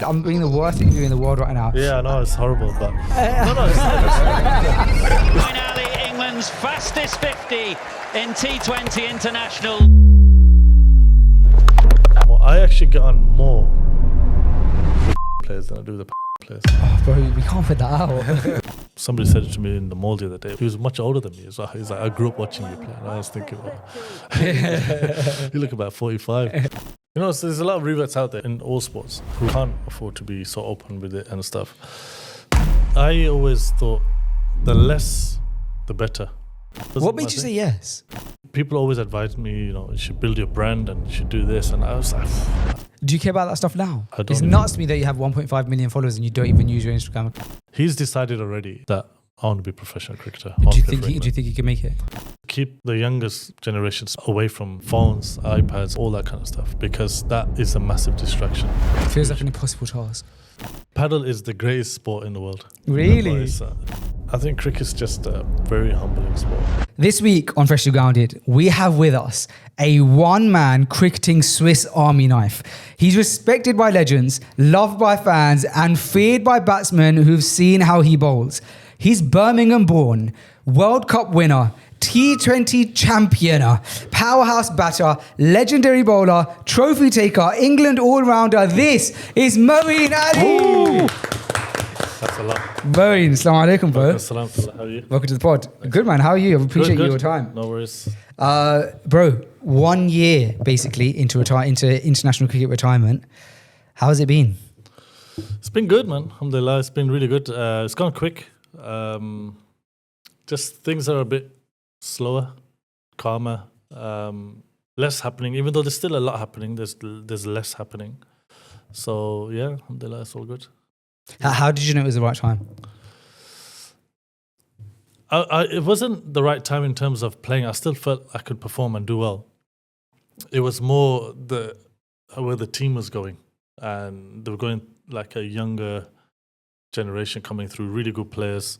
I'm doing the worst thing to do in the world right now. Yeah, I know, it's horrible, but... no, it's not. Moeen Ali, England's fastest 50 in T20 International. I actually get on more with players than I do with the players. Oh, bro, we can't put that out. Somebody said it to me in the mall the other day. He was much older than me as well. He's like, I grew up watching you play. And I was thinking, you look about 45. You know, so there's a lot of reverts out there in all sports who can't afford to be so open with it and stuff. I always thought the less, the better. What made you say yes? People always advised me, you know, you should build your brand and you should do this. And I was like, do you care about that stuff now? I don't. It's nuts to me that you have 1.5 million followers and you don't even use your Instagram. He's decided already that I want to be a professional cricketer. Do you think he can make it? Keep the youngest generations away from phones, iPads, all that kind of stuff, because that is a massive distraction. It feels like an impossible task. Padel is the greatest sport in the world. Really? I think cricket's just a very humbling sport. This week on Freshly Grounded, we have with us a one-man cricketing Swiss Army knife. He's respected by legends, loved by fans, and feared by batsmen who've seen how he bowls. He's Birmingham-born, World Cup winner, T20 championer, powerhouse batter, legendary bowler, trophy taker, England all-rounder. This is Moeen Ali. Ooh. That's a lot. Moeen, assalamu alaikum, bro. Assalamu, how are you? Welcome to the pod. Good, man. How are you? I appreciate your time. No worries. Bro, 1 year basically into international cricket retirement. How has it been? It's been good, man. Alhamdulillah, it's been really good. It's gone quick. Just things are a bit slower, calmer, less happening. Even though there's still a lot happening, there's less happening. So yeah, alhamdulillah, it's all good. How did you know it was the right time? It wasn't the right time in terms of playing. I still felt I could perform and do well. It was more where the team was going, and they were going like a younger generation coming through, really good players,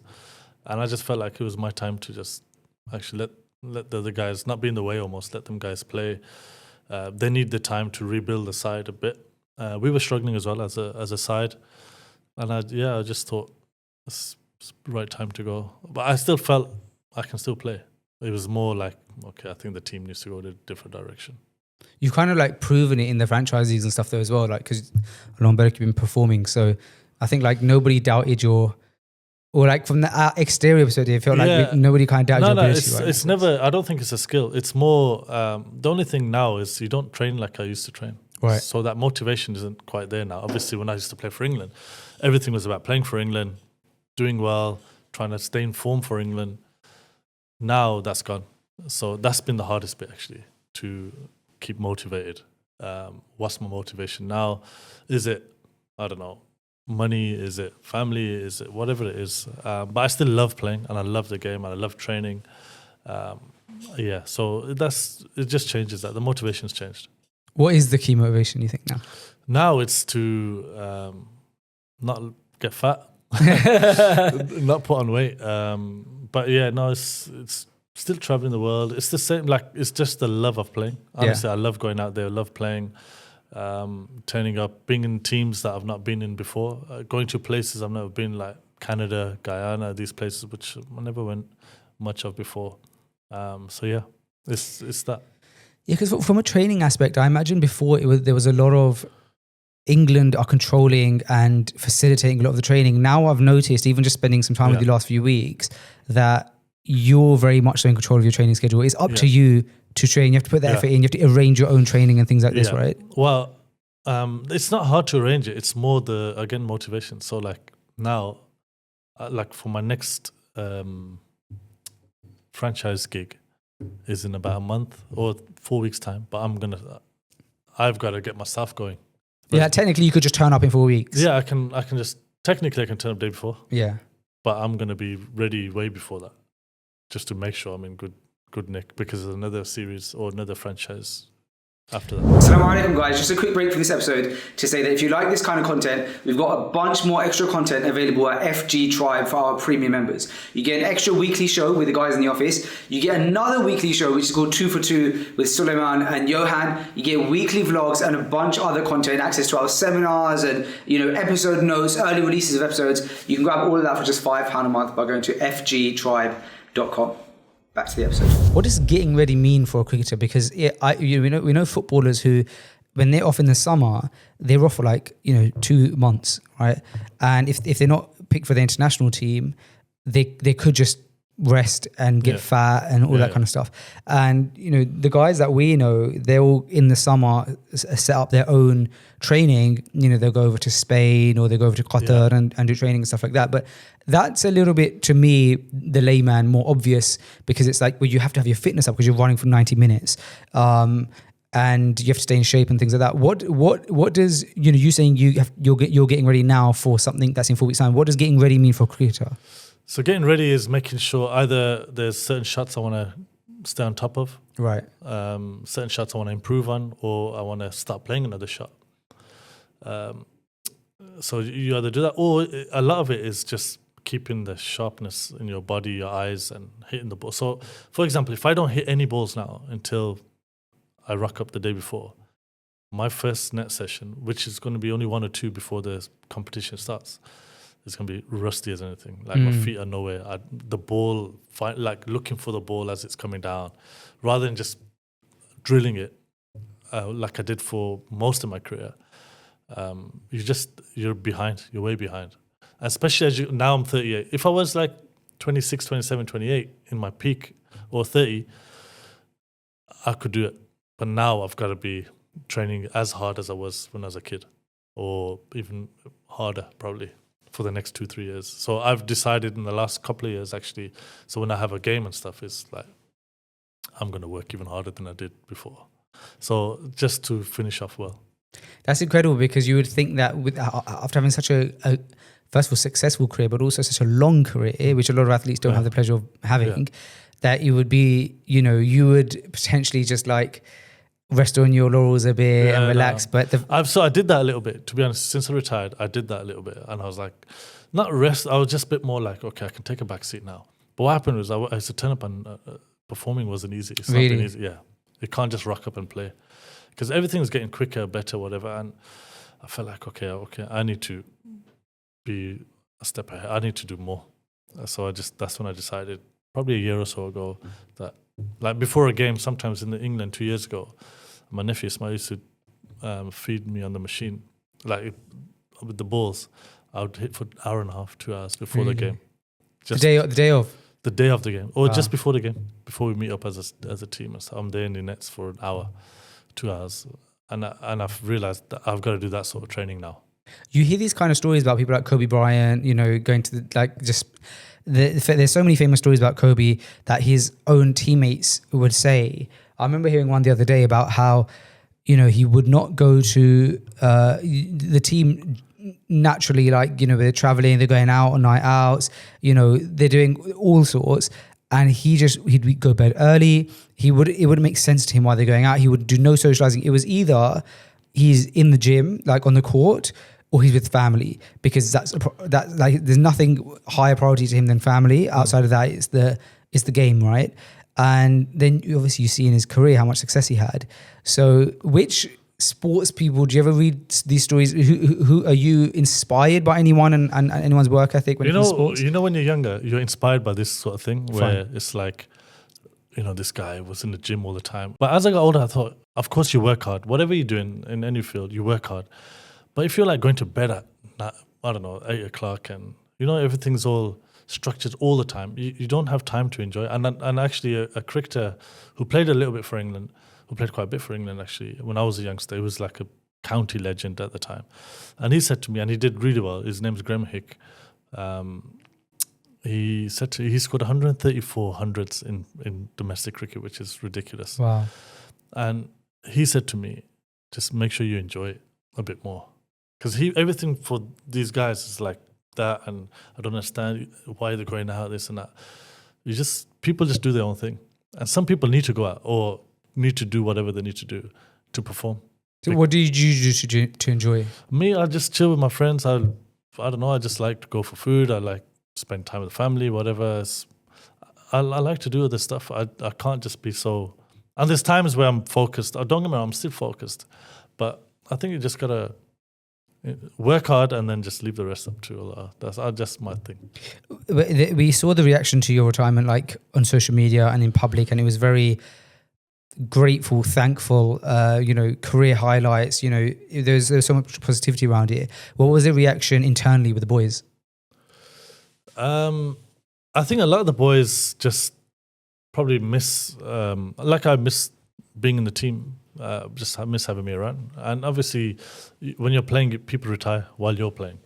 and I just felt like it was my time to just actually let the other guys not be in the way, almost let them guys play. They need the time to rebuild the side a bit. We were struggling as well as a side, and I just thought it's the right time to go. But I still felt I can still play. It was more like, okay, I think the team needs to go in a different direction. You've kind of like proven it in the franchises and stuff though as well, like because Alon Berek, you've been performing. So I think like nobody doubted or like from the exterior perspective, it felt like nobody kind of doubted your ability. No, it's never, I don't think it's a skill. It's more, the only thing now is you don't train like I used to train. Right. So that motivation isn't quite there now. Obviously, when I used to play for England, everything was about playing for England, doing well, trying to stay in form for England. Now that's gone. So that's been the hardest bit actually, to keep motivated. What's my motivation now? Is it, I don't know, money? Is it family? Is it whatever it is? But I still love playing and I love the game and I love training. So it just changes that. The motivation's changed. What is the key motivation you think now? Now it's to not get fat, not put on weight. But yeah, no, it's still traveling the world. It's the same, like it's just the love of playing. Honestly, I love going out there, love playing, turning up, being in teams that I've not been in before, going to places I've never been, like Canada, Guyana, these places which I never went much of before. So yeah, it's that. Yeah, because from a training aspect, I imagine before there was a lot of England are controlling and facilitating a lot of the training. Now I've noticed, even just spending some time with you the last few weeks, that you're very much so in control of your training schedule. It's up to you to train. You have to put the effort in. You have to arrange your own training and things like this, right? Well, it's not hard to arrange it. It's more again, motivation. So like now, like for my next franchise gig is in about a month or 4 weeks time, but I've got to get myself going. Yeah, technically you could just turn up in 4 weeks. Yeah, I can just, technically I can turn up the day before. Yeah. But I'm going to be ready way before that, just to make sure I'm in good nick, because there's another series or another franchise after that. Assalamu alaikum guys, just a quick break from this episode to say that if you like this kind of content, we've got a bunch more extra content available at FG Tribe for our premium members. You get an extra weekly show with the guys in the office. You get another weekly show which is called 2 for 2 with Suleiman and Johan. You get weekly vlogs and a bunch of other content, access to our seminars and episode notes, early releases of episodes. You can grab all of that for just £5 a month by going to fgtribe.com. Back to the episode. What does getting ready mean for a cricketer? Because we know footballers who, when they're off in the summer, they're off for 2 months, right? And if they're not picked for the international team, they could just rest and get fat and all that kind of stuff. And the guys that we know, they're all in the summer set up their own training. They'll go over to Spain or they go over to Qatar and do training and stuff like that. But that's a little bit, to me, the layman, more obvious, because it's you have to have your fitness up because you're running for 90 minutes. And you have to stay in shape and things like that. What does you saying you're getting ready now for something that's in 4 weeks' time? What does getting ready mean for a cricketer? So getting ready is making sure either there's certain shots I want to stay on top of, right? Certain shots I want to improve on, or I want to start playing another shot. So you either do that, or a lot of it is just keeping the sharpness in your body, your eyes, and hitting the ball. So, for example, if I don't hit any balls now until I rock up the day before, my first net session, which is going to be only 1 or 2 before the competition starts, it's going to be rusty as anything. My feet are nowhere. The ball, looking for the ball as it's coming down, rather than just drilling it like I did for most of my career. You're behind. You're way behind. Especially now I'm 38. If I was 26, 27, 28 in my peak, or 30, I could do it. But now I've got to be training as hard as I was when I was a kid, or even harder probably for the next 2-3 years. So I've decided in the last couple of years, actually, so when I have a game and stuff, it's I'm going to work even harder than I did before. So just to finish off well. That's incredible, because you would think that after having such a first of all successful career, but also such a long career, which a lot of athletes don't have the pleasure of having, that you would be, you would potentially just rest on your laurels a bit and relax. No. But so I did that a little bit, to be honest. Since I retired, I did that a little bit, and I was not rest. I was just a bit more okay, I can take a back seat now. But what happened was I used to turn up and performing wasn't easy. It's not been easy. Yeah, you can't just rock up and play, because everything was getting quicker, better, whatever. And I felt okay, I need to be a step ahead. I need to do more. So that's when I decided, probably a year or so ago, that before a game, sometimes in England 2 years ago, my nephew Ismail used to feed me on the machine, with the balls. I would hit for an hour and a half, 2 hours before the game. Just the day of? The day of the game, or just before the game, before we meet up as a team. So I'm there in the nets for an hour, 2 hours, and I've realised that I've got to do that sort of training now. You hear these kind of stories about people like Kobe Bryant, going to there's so many famous stories about Kobe that his own teammates would say. I remember hearing one the other day about how, he would not go to the team naturally, they're traveling, they're going out on night outs, they're doing all sorts. And he'd go bed early. It wouldn't make sense to him why they're going out. He would do no socializing. It was either he's in the gym, on the court, or he's with family, because there's nothing higher priority to him than family. Outside of that, it's the game, right? And then obviously you see in his career how much success he had. So which sports people, do you ever read these stories? Who are you inspired by anyone and anyone's work ethic when it comes to sports? When you're younger, you're inspired by this sort of thing where it's this guy was in the gym all the time. But as I got older, I thought, of course you work hard. Whatever you're doing in any field, you work hard. But if you're going to bed at, 8 o'clock and, everything's all structured all the time, you don't have time to enjoy. And actually a cricketer who played a little bit for England, who played quite a bit for England actually, when I was a youngster, he was a county legend at the time. And he said to me, and he did really well, his name's Graham Hick, he said he scored 134 hundreds in domestic cricket, which is ridiculous. Wow. And he said to me, just make sure you enjoy it a bit more. Because everything for these guys is like that, and I don't understand why they're going out, this and that. People just do their own thing. And some people need to go out or need to do whatever they need to do to perform. So what do you do to enjoy? Me, I just chill with my friends. I don't know. I just like to go for food. I like to spend time with the family, whatever. I like to do other stuff. I can't just be so. And there's times where I'm focused. Don't get me wrong, I'm still focused, but I think you just gotta work hard and then just leave the rest up to Allah. That's just my thing. We saw the reaction to your retirement, like on social media and in public, and it was very grateful, thankful, career highlights, there's so much positivity around it. What was the reaction internally with the boys? I think a lot of the boys just probably miss being in the team, just miss having me around. And obviously when you're playing, people retire while you're playing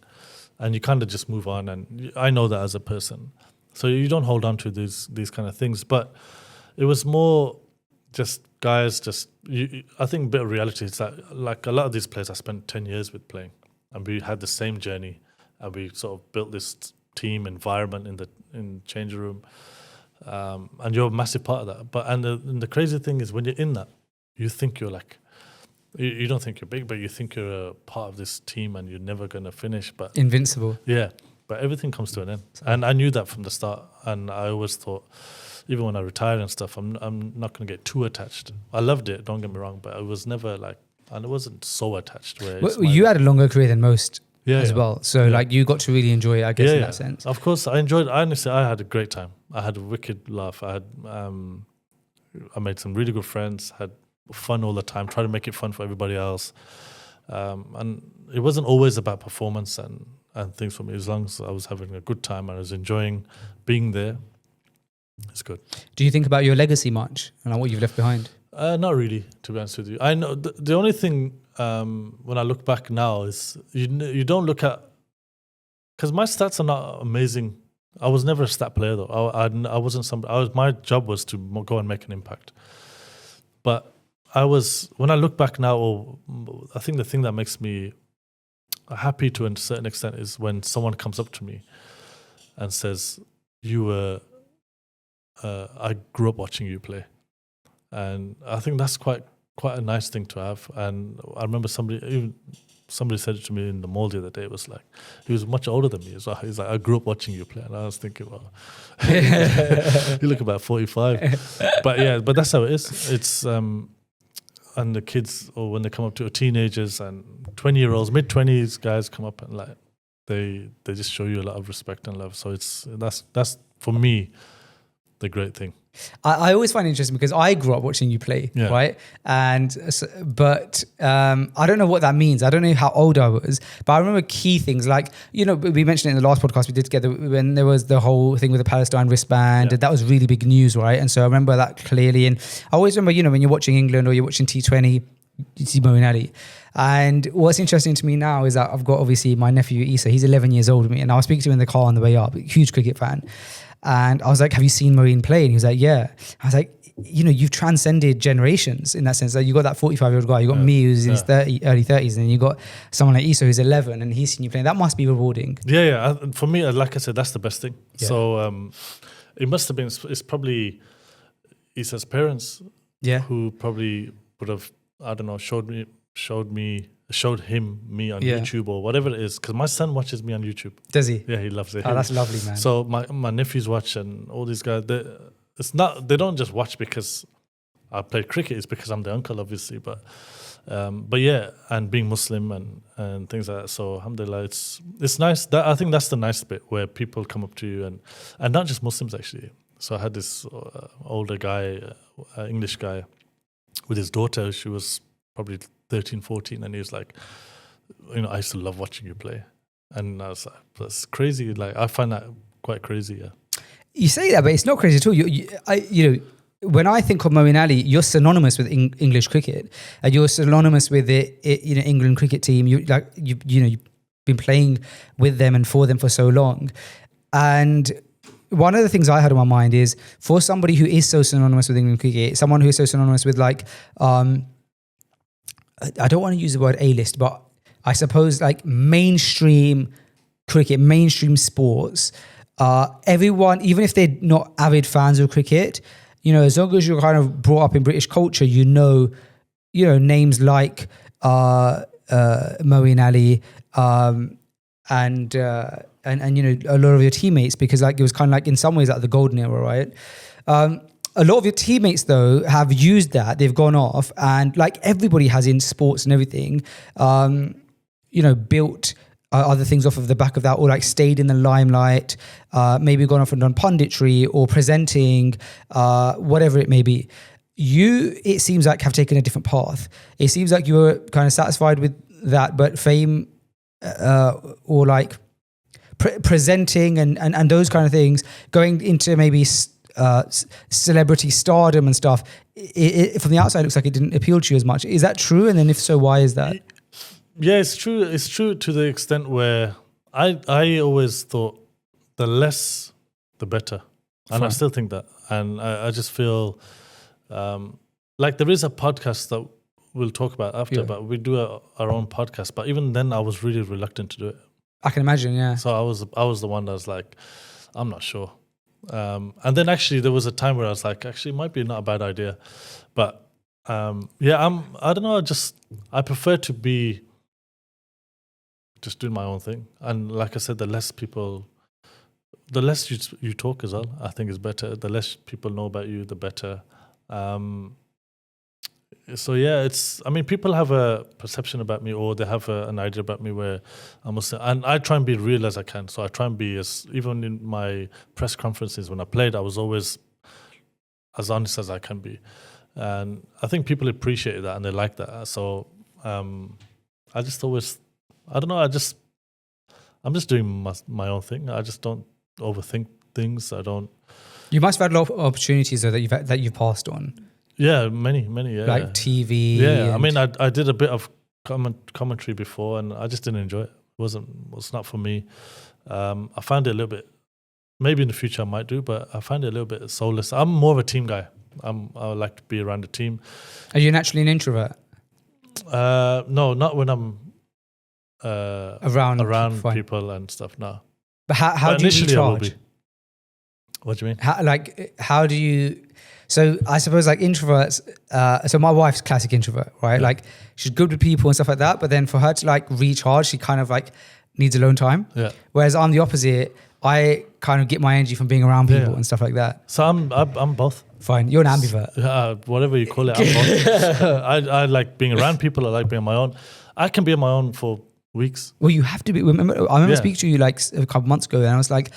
and you kind of just move on, and I know that as a person, so you don't hold on to these kind of things. But it was more just guys, I think a bit of reality is that like a lot of these players I spent 10 years with playing, and we had the same journey, and we sort of built this team environment in the changing room, and you're a massive part of that. But and the crazy thing is when you're in that, you think you're like, you don't think you're big, but you think you're a part of this team and you're never going to finish. But invincible. Yeah. But everything comes to an end, and I knew that from the start, and I always thought, even when I retired and stuff, I'm not going to get too attached. I loved it, don't get me wrong, but I was never like, and I wasn't so attached. You had a longer career than most as well, so like you got to really enjoy it, I guess, in that sense. Of course, I enjoyed. Honestly, I had a great time. I had a wicked laugh. I made some really good friends. Had fun all the time. Tried to make it fun for everybody else, and it wasn't always about performance and things for me. As long as I was having a good time and I was enjoying being there, it's good. Do you think about your legacy much and what you've left behind? Not really, to be honest with you. I know the only thing when I look back now is you don't look at, because my stats are not amazing. I was never a stat player though. I wasn't somebody. My job was to go and make an impact. But when I look back now, I think the thing that makes me happy to a certain extent is when someone comes up to me and says, I grew up watching you play. And I think that's quite a nice thing to have. And I remember somebody said it to me in the mall the other day. It was like, he was much older than me as well. He's like, I grew up watching you play. And I was thinking, well, you look about 45. But that's how it is. It's, and the kids, or when they come up to teenagers and 20-year-olds, mid-20s guys come up and like, they just show you a lot of respect and love. So that's for me, the great thing. I always find it interesting because I grew up watching you play, right? But I don't know what that means. I don't know how old I was, but I remember key things like, we mentioned it in the last podcast we did together when there was the whole thing with the Palestine wristband. That was really big news, right? And so I remember that clearly. And I always remember, when you're watching England or you're watching T20, you see Moeen Ali. And what's interesting to me now is that I've got obviously my nephew Issa. He's 11 years older than me, and I was speaking to him in the car on the way up. Huge cricket fan. And I was like, have you seen Moeen play? And he was like, yeah. I was like, you've transcended generations in that sense. Like you got that 45-year-old guy, you got me who's in his early 30s, and then you got someone like Issa who's 11 and he's seen you playing. That must be rewarding. Yeah. For me, like I said, that's the best thing. Yeah. So it must have been, it's probably Issa's parents who probably would have, I don't know, showed him me on YouTube or whatever it is, because my son watches me on YouTube. Does he? Yeah, he loves it. Oh, that's lovely, man. So my nephews watch, and all these guys, they don't just watch because I play cricket. It's because I'm the uncle, obviously. But yeah, and being Muslim and things like that. So alhamdulillah, it's nice. I think that's the nice bit where people come up to you and not just Muslims actually. So I had this older guy, English guy, with his daughter. She was probably 13, 14, and he was like, I used to love watching you play. And I was like, that's crazy. Like, I find that quite crazy, yeah. You say that, but it's not crazy at all. When I think of Moeen Ali, you're synonymous with English cricket, and you're synonymous with the England cricket team. You've been playing with them and for them for so long. And one of the things I had in my mind is, for somebody who is so synonymous with England cricket, someone who is so synonymous with like, I don't want to use the word A-list, but I suppose like mainstream cricket, mainstream sports, everyone, even if they're not avid fans of cricket, as long as you're kind of brought up in British culture, names like Moeen Ali and a lot of your teammates, because like it was kind of like in some ways like the golden era, right? A lot of your teammates though have used that. They've gone off, and like everybody has in sports and everything, built other things off of the back of that, or like stayed in the limelight, maybe gone off and done punditry or presenting, whatever it may be. You, it seems like, have taken a different path. It seems like you were kind of satisfied with that, but fame or like presenting and those kind of things, going into maybe celebrity stardom and stuff, it from the outside looks like it didn't appeal to you as much. Is that true? And then if so, why is that? Yeah, it's true. It's true to the extent where I always thought the less, the better. And I still think that. And I just feel like there is a podcast that we'll talk about after, but we do our own podcast. But even then, I was really reluctant to do it. I can imagine, yeah. So I was the one that was like, I'm not sure. And then actually there was a time where I was like, actually, it might be not a bad idea. But I don't know, I prefer to be just doing my own thing. And like I said, the less you talk as well, I think is better. The less people know about you, the better. So yeah, people have a perception about me, or they have an idea about me where I must say, and I try and be real as I can. So I try and be even in my press conferences when I played, I was always as honest as I can be. And I think people appreciate that and they like that. So I just always, I don't know, I'm just doing my own thing. I just don't overthink things. You must have had a lot of opportunities though that you've passed on. Yeah, many, yeah. Like TV. Yeah, I mean, I did a bit of commentary before, and I just didn't enjoy it. It's not for me. I found it a little bit. Maybe in the future I might do, but I find it a little bit soulless. I'm more of a team guy. I like to be around the team. Are you naturally an introvert? No, not when I'm around fine. people and stuff. No. But how do you recharge? What do you mean? How do you? So I suppose like introverts. So my wife's classic introvert, right? Yeah. Like she's good with people and stuff like that. But then for her to like recharge, she kind of like needs alone time. Yeah. Whereas I'm the opposite. I kind of get my energy from being around people and stuff like that. So I'm both. Fine, you're an ambivert. Whatever you call it, I'm both. I like being around people. I like being on my own. I can be on my own for weeks. Well, you have to be. I remember speaking to you like a couple months ago, and I was like,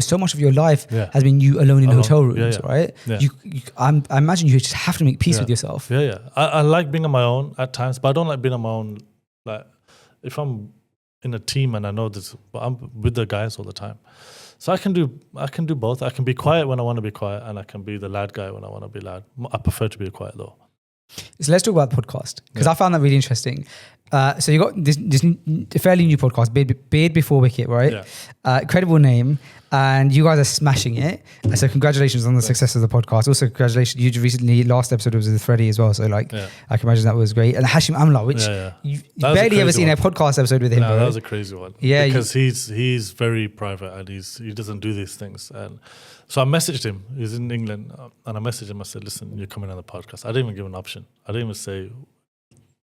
so much of your life has been you alone in hotel rooms, right? Yeah. I imagine you just have to make peace with yourself. Yeah. I like being on my own at times, but I don't like being on my own. Like if I'm in a team and I know this, I'm with the guys all the time. So I can do both. I can be quiet when I want to be quiet, and I can be the loud guy when I want to be loud. I prefer to be quiet though. So let's talk about the podcast, because I found that really interesting. So you got this fairly new podcast, Beard Before Wicket, right? Yeah. Incredible name, and you guys are smashing it. So congratulations on the success of the podcast. Also, congratulations, you recently, last episode was with Freddie as well. So I can imagine that was great. And Hashim Amla, which you've barely ever seen a podcast episode with him. No, that was a crazy one. Yeah, because he's very private and he doesn't do these things. And so I messaged him. He's in England, and I messaged him. I said, "Listen, you're coming on the podcast." I didn't even give an option. I didn't even say,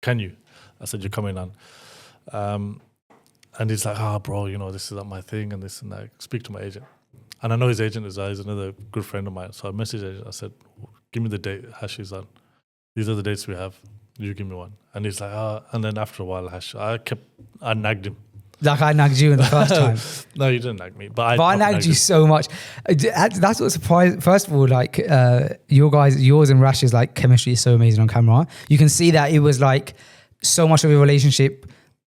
"Can you?" I said, "You're coming on." And he's like, bro, this is not my thing and this and that. Speak to my agent. And I know his agent is another good friend of mine. So I messaged him. I said, give me the date Hash is on. These are the dates we have. You give me one. And he's like, And then after a while, I nagged him. Like I nagged you in the first time. No, you didn't nag me. But I nagged you so much. That's what surprised. First of all, like yours and Rash's like chemistry is so amazing on camera. You can see that it was like so much of a relationship.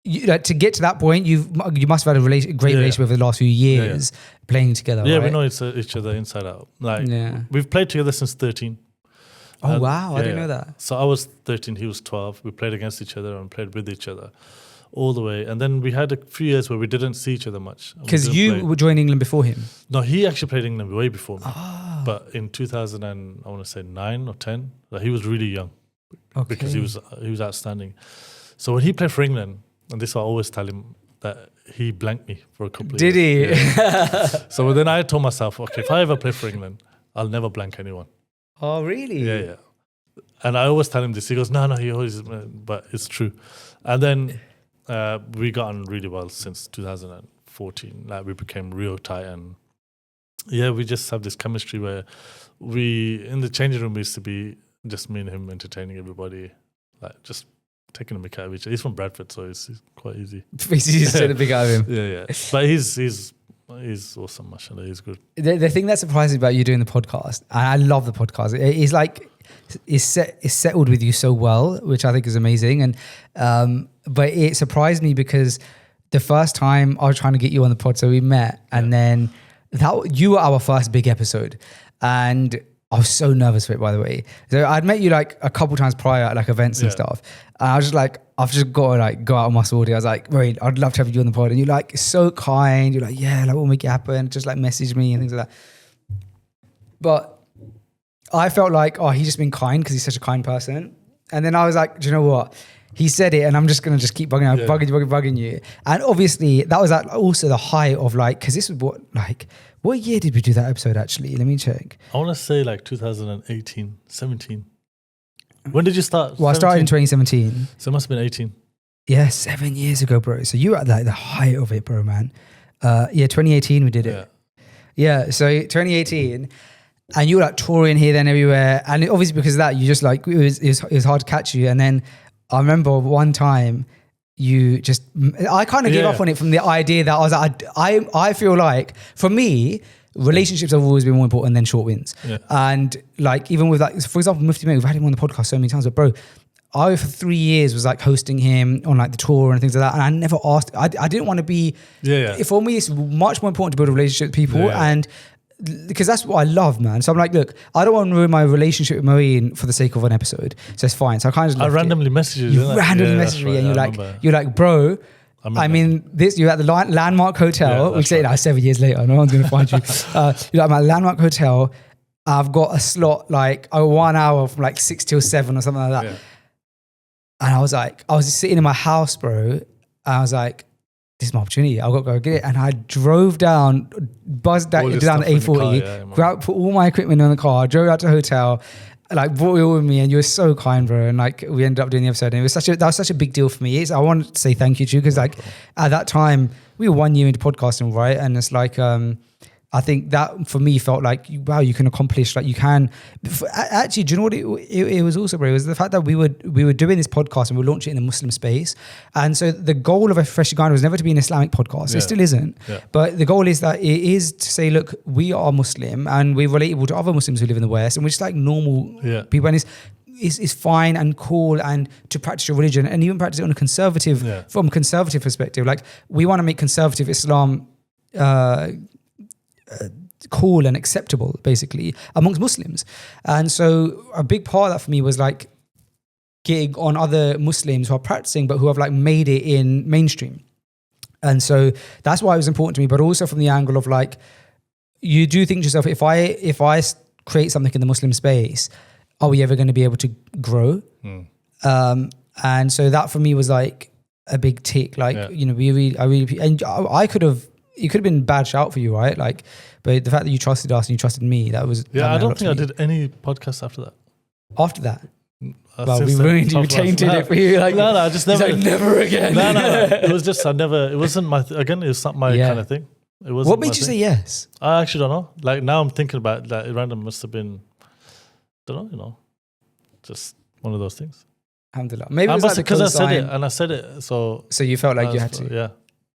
To get to that point, you must have had a great relationship over the last few years playing together. Yeah, right? We know each other inside out. We've played together since 13. Oh wow, I didn't know that. So I was 13, he was 12. We played against each other and played with each other all the way. And then we had a few years where we didn't see each other much. Because you were joining England before him. No, he actually played England way before me. But in 2009 or 10, he was really young because he was outstanding. So when he played for England, and this I always tell him, that he blanked me for a couple of years. Did he? Yeah. So then I told myself, okay, if I ever play for England, I'll never blank anyone. Oh, really? Yeah. And I always tell him this. He goes, no, he always, but it's true. And then we got on really well since 2014. Like we became real tight, and yeah, we just have this chemistry where in the changing room, we used to be just me and him entertaining everybody, like just taking a mick out of each other. He's from Bradford, so it's quite easy. Basically, just take a big out of him. Yeah. But he's awesome, mashallah. He's good. The thing that surprised me about you doing the podcast, and I love the podcast, it's like it's settled with you so well, which I think is amazing. And but it surprised me because the first time I was trying to get you on the pod, so we met, and then you were our first big episode, and I was so nervous for it, by the way. So I'd met you like a couple times prior at like events and stuff. And I was just like, I've just got to like go out on muscle. I was like, Moeen, I'd love to have you on the pod. And you're like so kind. You're like, yeah, like we'll make it happen. Just like message me and things like that. But I felt like, oh, he's just been kind because he's such a kind person. And then I was like, do you know what? He said it, and I'm just gonna keep bugging you. And obviously, that was also the height of like, because this was what year did we do that episode? Actually, let me check. I want to say like 2018, 17. When did you start? Well, 17? I started in 2017. So it must have been 18. Yeah, 7 years ago, bro. So you were at like the height of it, bro, man. 2018 we did it. Yeah, so 2018. And you were like touring here, then everywhere. And obviously because of that, you just like, it was hard to catch you. And then I remember one time I kind of gave up on it from the idea that I was like, I feel like for me, relationships have always been more important than short wins. Yeah. And like, even with like, for example, Mufti Mate, we've had him on the podcast so many times, but bro, I for 3 years was like hosting him on like the tour and things like that. And I never asked, I didn't want to be, for me, it's much more important to build a relationship with people. And because that's what I love, man. So I'm like, look, I don't want to ruin my relationship with Moeen for the sake of an episode. So it's fine. So I kind of just randomly messaged you. Randomly messaged me, and you're like, bro. I mean, you're at the Landmark Hotel. We say that 7 years later. No one's going to find you. You're at my Landmark Hotel. I've got a slot like 1 hour from like 6 till 7 or something like that. Yeah. And I was just sitting in my house, bro. And I was like, this is my opportunity. I've got to go get it. And I drove down, buzzed down the A40, put all my equipment in the car, drove out to the hotel, like brought it all with me, and you were so kind, bro. And like we ended up doing the episode, and that was such a big deal for me. I want to say thank you to you because like at that time we were 1 year into podcasting, right? And it's like I think that for me felt like, wow, you can accomplish, like you can. Actually, do you know what it was also, bro? It was the fact that we were doing this podcast and we were launching it in the Muslim space. And so the goal of a Fresh Uganda was never to be an Islamic podcast. It still isn't. Yeah. But the goal is that it is to say, look, we are Muslim and we're relatable to other Muslims who live in the West, and we're just like normal people. And it's fine and cool and to practice your religion and even practice it on a from a conservative perspective. Like we want to make conservative Islam cool and acceptable, basically, amongst Muslims. And so a big part of that for me was like getting on other Muslims who are practicing but who have like made it in mainstream. And so that's why it was important to me, but also from the angle of like, you do think to yourself, if I create something in the Muslim space, are we ever going to be able to grow? And so that for me was like a big tick. Like, you know, I could have, it could have been a bad shout for you, right? Like, but the fact that you trusted us and you trusted me, that was... Yeah, I don't think I did any podcast after that. After that? Well, we ruined you, tainted it for you. Like, no, I just never... Like, never again. No. It was just, it wasn't my... Again, it was not my kind of thing. It wasn't. What made you say yes? I actually don't know. Like, now I'm thinking about it, like, random must have been... Don't know, you know. Just one of those things. Alhamdulillah. Maybe it was because I said it, and I said it, so... So you felt like you had to? Yeah.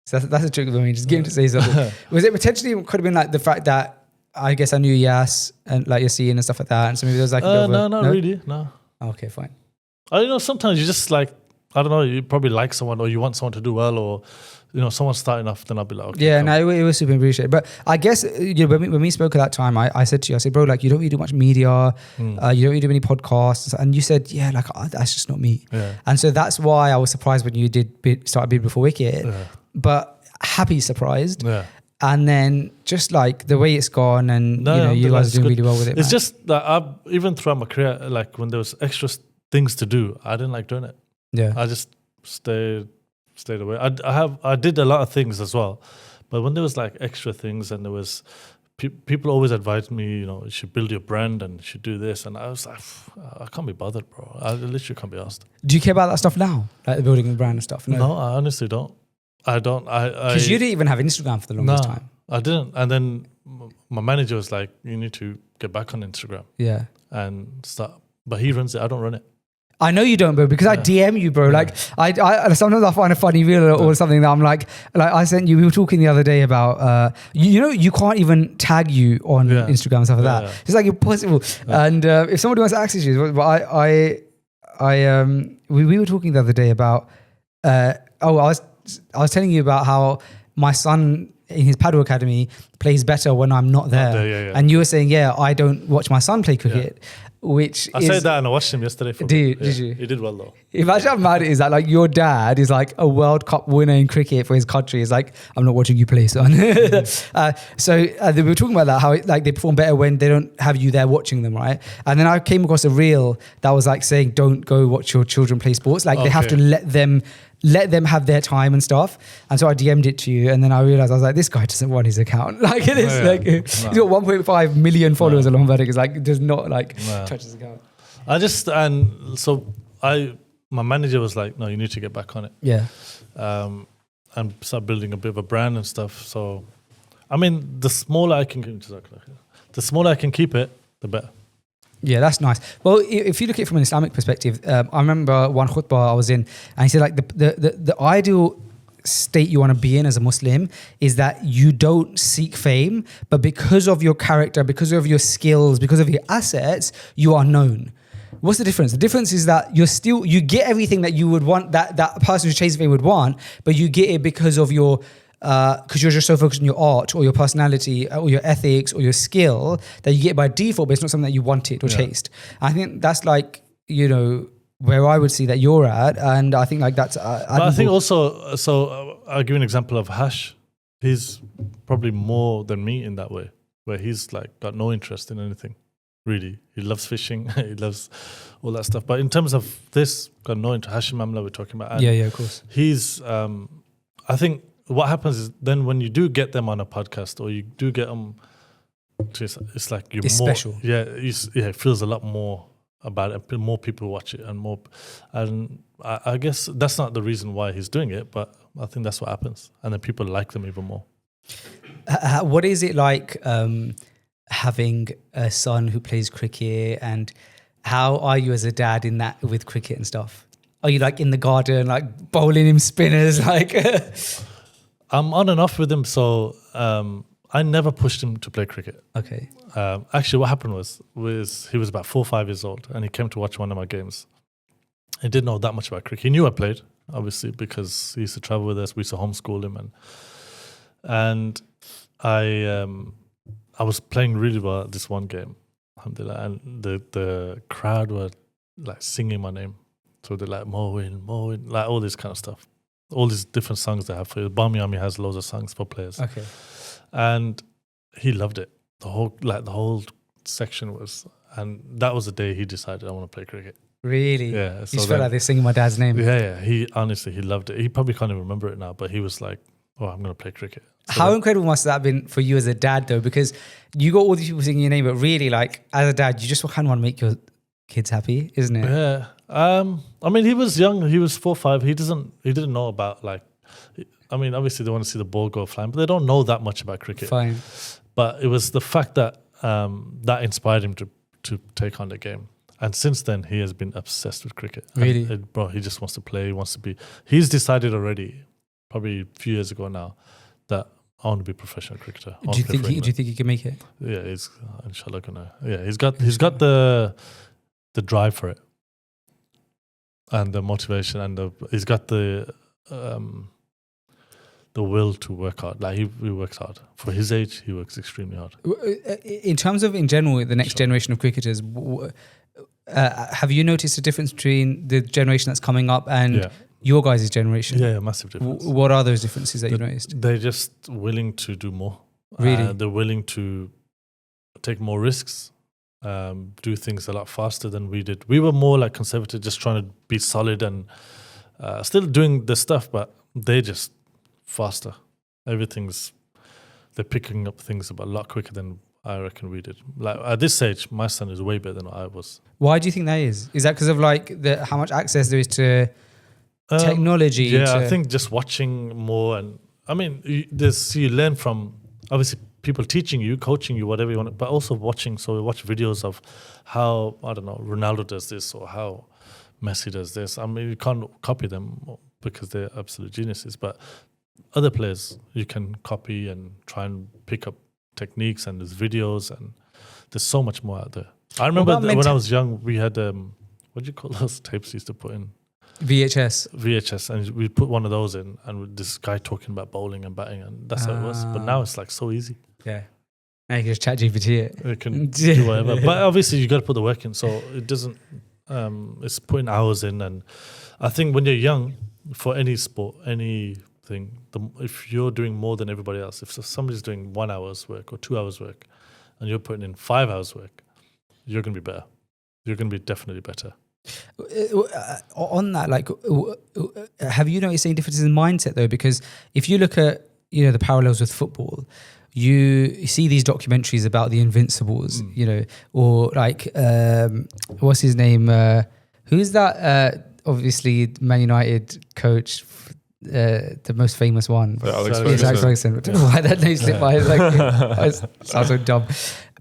So that's a trick of me. Just get him to say something. Was it potentially could have been like the fact that I guess I knew Yas and like Yassine and stuff like that, and so maybe there was like no, not really. No. Okay, fine. I know sometimes you just like, I don't know, you probably like someone or you want someone to do well, or you know someone's starting off, then I'll be like, okay. Yeah, no, it was super appreciated. But I guess you know when we spoke at that time, I said to you, I said, bro, like you don't really do much media, you don't really do any podcasts, and you said, yeah, like that's just not me. Yeah. And so that's why I was surprised when you did start Beard Before Wicket. Yeah. But happy surprised. Yeah. And then just like the way it's gone, and you guys are doing really well with it. It's just that even throughout my career, like when there was extra things to do, I didn't like doing it. Yeah. I just stayed away. I did a lot of things as well, but when there was like extra things and there was people always advise me, you should build your brand and you should do this. And I was like, I can't be bothered, bro. I literally can't be asked. Do you care about that stuff now? Like the building the brand and stuff? No, I honestly don't. I don't. Because you didn't even have Instagram for the longest time. I didn't. And then my manager was like, you need to get back on Instagram. Yeah. And start. But he runs it. I don't run it. I know you don't, bro, because I DM you, bro. Like, I sometimes I find a funny reel or something that I'm like I sent you. We were talking the other day about, you can't even tag you on Instagram and stuff like that. It's like impossible. And if somebody wants to access you, but we were talking the other day about, I was telling you about how my son in his Padel academy plays better when I'm not there. And you were saying, I don't watch my son play cricket. Which I said that and I watched him yesterday. Did you? He did well though. Imagine how mad it is that like your dad is like a World Cup winner in cricket for his country. It's like, I'm not watching you play, son. So we were talking about that, how they perform better when they don't have you there watching them, right? And then I came across a reel that was like saying, don't go watch your children play sports. Like they have to let them have their time and stuff. And so I DM'd it to you, and then I realized, I was like, this guy doesn't run his account. Like it is he's got 1.5 million followers along Vedic. It's like, does not touch his account. My manager was like, no, you need to get back on it. Yeah. And start building a bit of a brand and stuff. So, I mean, the smaller I can keep it, the better. Yeah, that's nice. Well, if you look at it from an Islamic perspective, I remember one khutbah I was in, and he said like the ideal state you want to be in as a Muslim is that you don't seek fame, but because of your character, because of your skills, because of your assets, you are known. What's the difference? The difference is that you get everything that you would want, that a person who chases fame would want, but you get it because of your because you're just so focused on your art or your personality or your ethics or your skill that you get by default, but it's not something that you wanted or chased. I think that's like, where I would see that you're at. And I think like that's... but I think also, I'll give you an example of Hash. He's probably more than me in that way, where he's like got no interest in anything, really. He loves fishing. He loves all that stuff. But in terms of this, got no interest. Hashim Amla we're talking about. And yeah, of course. He's, I think, what happens is then when you do get them on a podcast or you do get them, it's like it's more special. Yeah, it feels a lot more about it. More people watch it and I guess that's not the reason why he's doing it, but I think that's what happens, and then people like them even more. What is it like having a son who plays cricket, and how are you as a dad in that with cricket and stuff? Are you like in the garden, like bowling him spinners, like? I'm on and off with him, so I never pushed him to play cricket. Okay. Actually, what happened was he was about 4 or 5 years old, and he came to watch one of my games. He didn't know that much about cricket. He knew I played, obviously, because he used to travel with us. We used to homeschool him, and I was playing really well at this one game, alhamdulillah, and the crowd were like singing my name, so they're like Moeen, like all this kind of stuff. All these different songs they have for you. Bamiami has loads of songs for players. Okay. And he loved it. The whole section was, and that was the day he decided I want to play cricket. Really? Yeah. You just felt like they're singing my dad's name. Yeah. He honestly, he loved it. He probably can't even remember it now, but he was like, oh, I'm going to play cricket. So how incredible must that have been for you as a dad though? Because you got all these people singing your name, but really like as a dad, you just kind of want to make your kids happy, isn't it? Yeah. I mean, he was young. He was 4 or 5. He didn't know about like. I mean, obviously they want to see the ball go flying, but they don't know that much about cricket. Fine. But it was the fact that that inspired him to take on the game, and since then he has been obsessed with cricket. Really, bro, he just wants to play. He wants to be. He's decided already, probably a few years ago now, that I want to be a professional cricketer. Do you think he can make it? Yeah, he's inshallah gonna. Yeah, he's got the drive for it. And the motivation, and he's got the will to work hard. Like he works hard. For his age, he works extremely hard. In terms of, in general, the next generation of cricketers, have you noticed a difference between the generation that's coming up and your guys' generation? Yeah, massive difference. What are those differences that you've noticed? They're just willing to do more. Really? They're willing to take more risks. Do things a lot faster than we did. We were more like conservative, just trying to be solid and still doing the stuff, but they just faster. Everything's they're picking up things a lot quicker than I reckon we did. Like at this stage, my son is way better than I was. Why do you think that is? Is that because of like how much access there is to technology? Yeah, I think just watching more, and I mean, you learn from obviously people teaching you, coaching you, whatever you want, but also watching. So we watch videos of how, I don't know, Ronaldo does this or how Messi does this. I mean, you can't copy them because they're absolute geniuses, but other players you can copy and try and pick up techniques, and there's videos, and there's so much more out there. I remember when I was young, we had, what do you call those tapes you used to put in? VHS, and we put one of those in, and with this guy talking about bowling and batting, and that's how it was. But now it's like so easy. Yeah. Now you can just chat GPT it. You can do whatever. But obviously you got to put the work in. So it doesn't, it's putting hours in. And I think when you're young, for any sport, anything, if you're doing more than everybody else, if somebody's doing 1 hour's work or 2 hours work, and you're putting in 5 hours work, you're going to be better. You're going to be definitely better. On that, like, have you noticed any differences in mindset though? Because if you look at, you know, the parallels with football, you see these documentaries about the Invincibles, you know, or like, what's his name? Who's that? Obviously, Man United coach, the most famous one. Alex Ferguson. I don't know why that name slipped my head. Like, it sounds so dumb.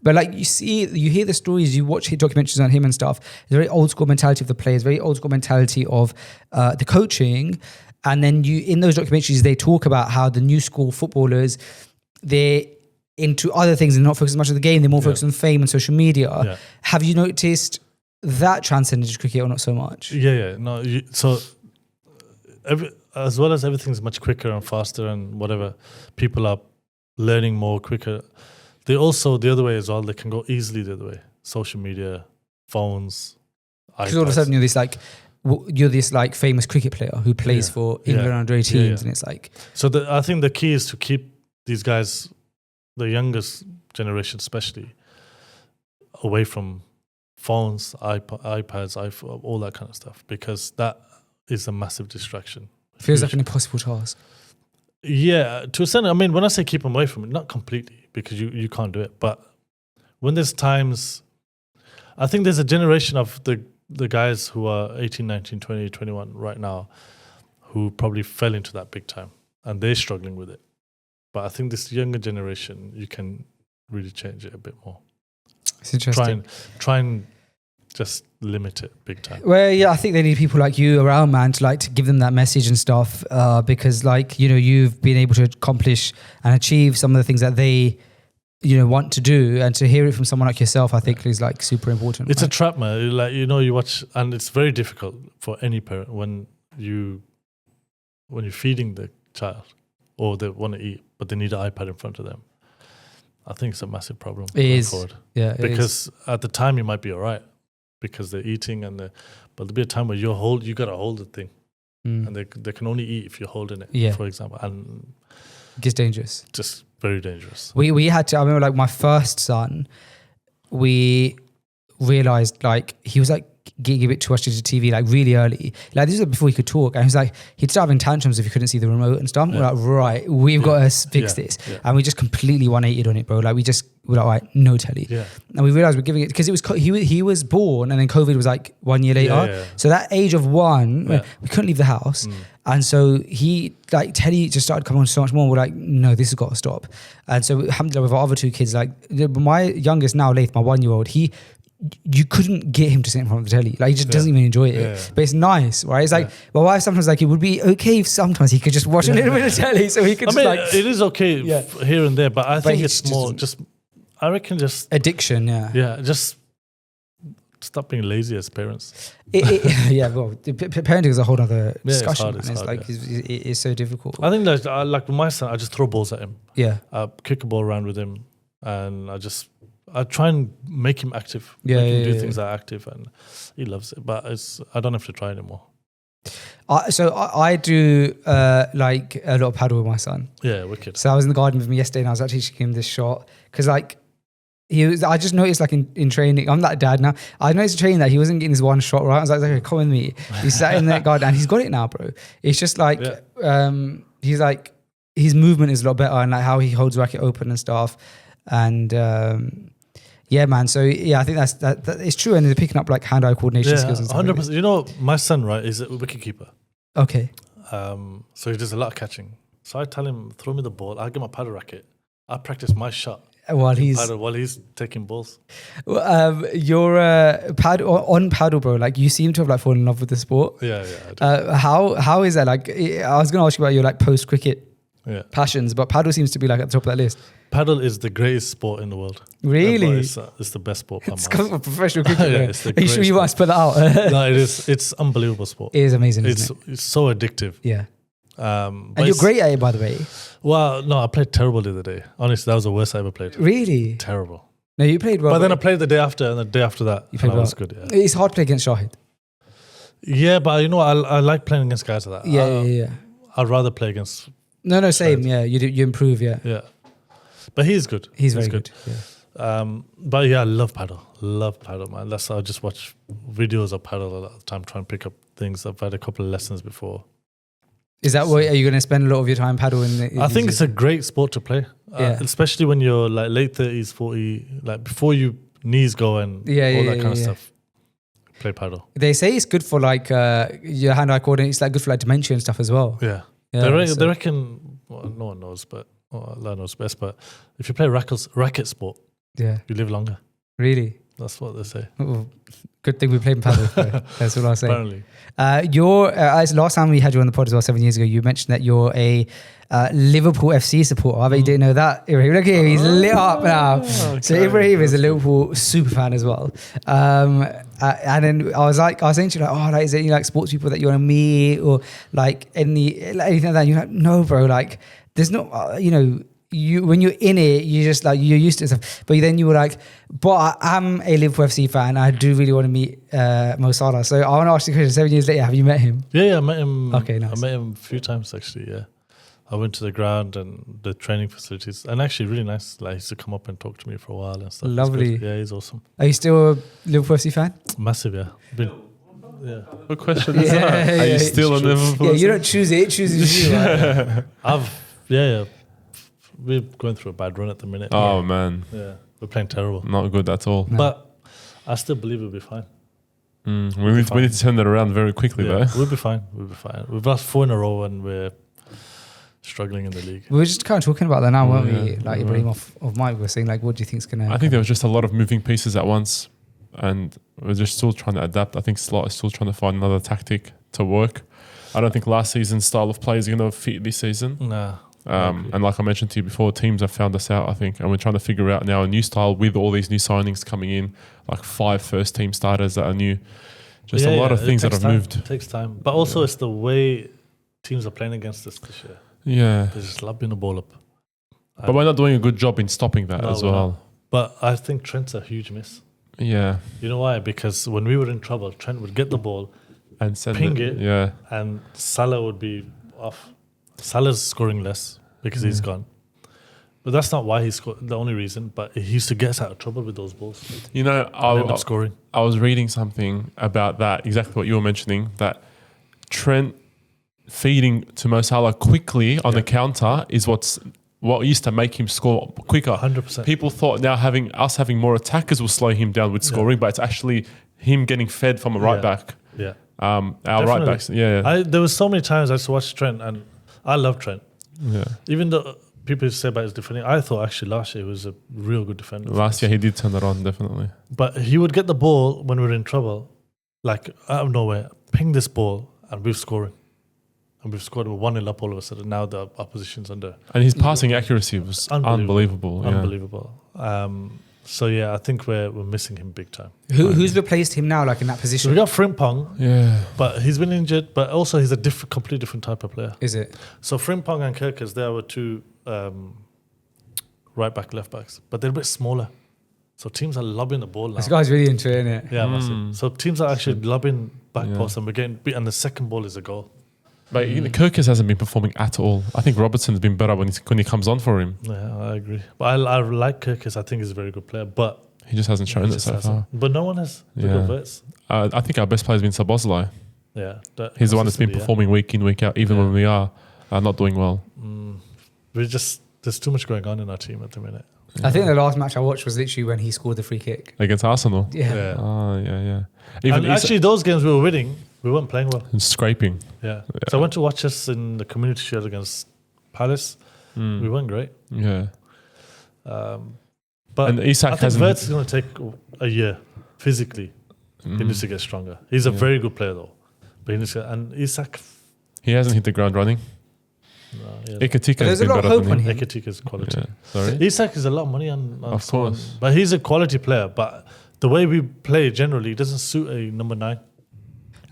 But like you hear the stories, you watch documentaries on him and stuff. It's a very old school mentality of the players, very old school mentality of the coaching. And then in those documentaries, they talk about how the new school footballers, they're into other things and not focused as much on the game. They're more focused on fame and social media. Yeah. Have you noticed that transcended to cricket or not so much? Yeah. No, so as well as everything's much quicker and faster and whatever, people are learning more quicker. They also, the other way as well, they can go easily the other way. Social media, phones, because all of a sudden you're this like famous cricket player who plays for England under 18s, and it's like. So I think the key is to keep these guys, the youngest generation especially, away from phones, iPads, iPhone, all that kind of stuff, because that is a massive distraction. Feels like an impossible task. Yeah, to a certain. I mean, when I say keep them away from it, not completely, because you can't do it. But when there's times, I think there's a generation of the guys who are 18, 19, 20, 21 right now who probably fell into that big time, and they're struggling with it. But I think this younger generation, you can really change it a bit more. It's interesting. Try and just limit it big time. Well, yeah, I think they need people like you around, man, to give them that message and stuff, because like, you know, you've been able to accomplish and achieve some of the things that they, you know, want to do, and to hear it from someone like yourself, I think is like super important. It's a trap, man. Like, you know, you watch, and it's very difficult for any parent when you're feeding the child or they want to eat, but they need an iPad in front of them. I think it's a massive problem. It is. Forward. Yeah. Because at the time you might be all right because they're eating, but there'll be a time where you got to hold the thing, and they can only eat if you're holding it, for example. And it gets dangerous. Just very dangerous. We had to, I remember like my first son, we realized like he was like getting a bit too much into TV like really early. Like this was before he could talk, and he was like, he'd start having tantrums if he couldn't see the remote and stuff. We're like, right, we've got to fix this. Yeah. And we just completely 180'd on it, bro. Like we're like, right, no telly. Yeah. And we realized we're giving it, because it was he was born and then COVID was like 1 year later. Yeah. So that age of 1, we couldn't leave the house. And so he, like, telly just started coming on so much more. We're like, no, this has got to stop. And so alhamdulillah, with our other 2 kids, like my youngest now, Laith, my 1-year-old, you couldn't get him to sit in front of the telly. Like, he just doesn't even enjoy it. Yeah. But it's nice, right? It's like, my wife sometimes like, it would be okay if sometimes he could just watch a little bit of telly so he could it is okay here and there, but I think it's more I reckon just... addiction, Yeah, just stop being lazy as parents. Parenting is a whole other discussion. It's hard, it's so difficult. I think that, like with my son, I just throw balls at him. Yeah. I kick a ball around with him, and I try and make him active. Make him do things that are active, and he loves it. But I don't have to try anymore. So I do like a lot of paddle with my son. Yeah, wicked. So I was in the garden with him yesterday, and I was actually teaching him this shot, because like I just noticed like in training, I'm that dad now. I noticed in training that he wasn't getting his one shot right. I was like, okay, come with me. He sat in the garden and he's got it now, bro. It's just like he's like, his movement is a lot better, and like how he holds racket open and stuff. And yeah, man. So yeah, I think that it's true, and they're picking up like hand-eye coordination skills and stuff. 100%. You know, my son, right, is a wicketkeeper. Okay. So he does a lot of catching. So I tell him, throw me the ball. I get my paddle racket. I practice my shot While he's taking balls. You're on paddle, bro. Like you seem to have like fallen in love with the sport. Yeah, I do. How is that? Like I was going to ask you about your like post cricket passions, but paddle seems to be like at the top of that list. Paddle is the greatest sport in the world. Really? It's the best sport. It's coming from professional cricket. It's the Are you sure you want to spell that out? No, it is. It's unbelievable sport. It is amazing. Isn't it? It's so addictive. Yeah. And you're great at it, by the way. Well, no, I played terrible the other day. Honestly, that was the worst I ever played. Really? Terrible. No, you played well. But then I played the day after, and the day after that, you played well. Was good. Yeah. It's hard to play against Shahid. Yeah, but you know, I like playing against guys like that. Yeah. I'd rather play against. No, same. Yeah, you improve. Yeah. Yeah, but he's good. He's very good. Yeah. But yeah, I love paddle. Love paddle, man. I just watch videos of paddle a lot of the time, trying to pick up things. I've had a couple of lessons before. Is that what are you going to spend a lot of your time paddling? I think it's a great sport to play, Yeah. Especially when you're like late 30s, 40, like before your knees go and all that kind of stuff. Play paddle. They say it's good for like your hand-eye coordination. It's like good for like dementia and stuff as well. Yeah. They reckon, well, no one knows, but Allah knows best. But if you play racket sport, you live longer. Really? That's what they say. Ooh, good thing we played in paddle. That's what I say. Apparently. Last time we had you on the pod as well, 7 years ago, you mentioned that you're a Liverpool FC supporter. I bet you didn't know that. Ibrahim, look at him, he's lit up now. Okay. So Ibrahim is a Liverpool super fan as well. And then I was saying to you like, oh, like, is there any like sports people that you want to meet or like anything like that? And you're like, no, bro. Like, there's no, when you're in it, you just like you're used to stuff. But then you were like, but I'm a Liverpool FC fan. I do really want to meet Mo Salah. So I want to ask you a question. 7 years later, have you met him? Yeah, I met him. Okay, nice. I met him a few times actually. Yeah, I went to the ground and the training facilities, and actually really nice. Like he used to come up and talk to me for a while and stuff. Lovely. Yeah, he's awesome. Are you still a Liverpool FC fan? Massive, yeah. What question is that? Are you still a Liverpool? Yeah, you don't choose it. It chooses you. Right? We're going through a bad run at the minute. Oh, man. Yeah, we're playing terrible. Not good at all. No. But I still believe we'll be fine. We need to turn that around very quickly, though. We'll be fine. We've lost 4 in a row and we're struggling in the league. We were just kind of talking about that now, weren't we? Like Ibrahim off mic, we were saying, like, what do you think's going to... I think there was just a lot of moving pieces at once and we're just still trying to adapt. I think Slot is still trying to find another tactic to work. I don't think last season's style of play is going to fit this season. Nah. And like I mentioned to you before, teams have found us out, I think, and we're trying to figure out now a new style with all these new signings coming in, like 5 first team starters that are new. Just a lot of things that have moved. It takes time. But also it's the way teams are playing against us this year. Yeah. They're just lobbing the ball up. But we're not doing a good job in stopping that as well. But I think Trent's a huge miss. Yeah. You know why? Because when we were in trouble, Trent would get the ball and ping it, and Salah would be off. Salah's scoring less because he's gone. But that's not why he scored, the only reason. But he used to get us out of trouble with those balls. You know, I scoring. I was reading something about that, exactly what you were mentioning, that Trent feeding to Mo Salah quickly on the counter is what used to make him score quicker. 100%. People thought now having more attackers will slow him down with scoring, but it's actually him getting fed from a right back. Yeah. Our right backs. Yeah. There was so many times I used to watch Trent, and I love Trent. Yeah. Even though people say about his defending, I thought actually last year he was a real good defender. Last year he did turn that on, definitely. But he would get the ball when we were in trouble, like out of nowhere, ping this ball, and we're scoring. And we've scored 1-0 up all of a sudden. Now the opposition's under. And his passing accuracy was unbelievable. Unbelievable. So yeah, I think we're missing him big time. Who's replaced him now, like in that position? So we got Frimpong. Yeah. But he's been injured. But also he's a completely different type of player. Is it? So Frimpong and Kirkers, they were 2 right back, left backs, but they're a bit smaller. So teams are lobbing the ball now. This guy's really into it, isn't it? Yeah, massive. So teams are actually lobbing back posts, and we're getting beat. And the second ball is a goal. But Kirkers hasn't been performing at all. I think Robertson's been better when he comes on for him. Yeah, I agree. But I like Kirkers. I think he's a very good player, but he just hasn't shown it so far. But no one has good verts. I think our best player has been Szoboszlai. Yeah, he's the one that's been performing week in, week out, even when we are not doing well. There's too much going on in our team at the minute. I think the last match I watched was literally when he scored the free kick. Against Arsenal. Yeah. Oh, yeah. And actually, those games we were winning, we weren't playing well. And scraping. Yeah. So I went to watch us in the Community Shield against Palace. We weren't great. Yeah. But And Isak I think hasn't- Wirtz is going to take a year physically. He needs to get stronger. He's a very good player though. But he needs to, and Isak, He hasn't hit the ground running. yeah. Iketika There's has a been lot of better hope than on him. him. Ekitika's quality. Yeah. Sorry? Isak is a lot of money on Of someone, course. but he's a quality player. But the way we play generally doesn't suit a number 9.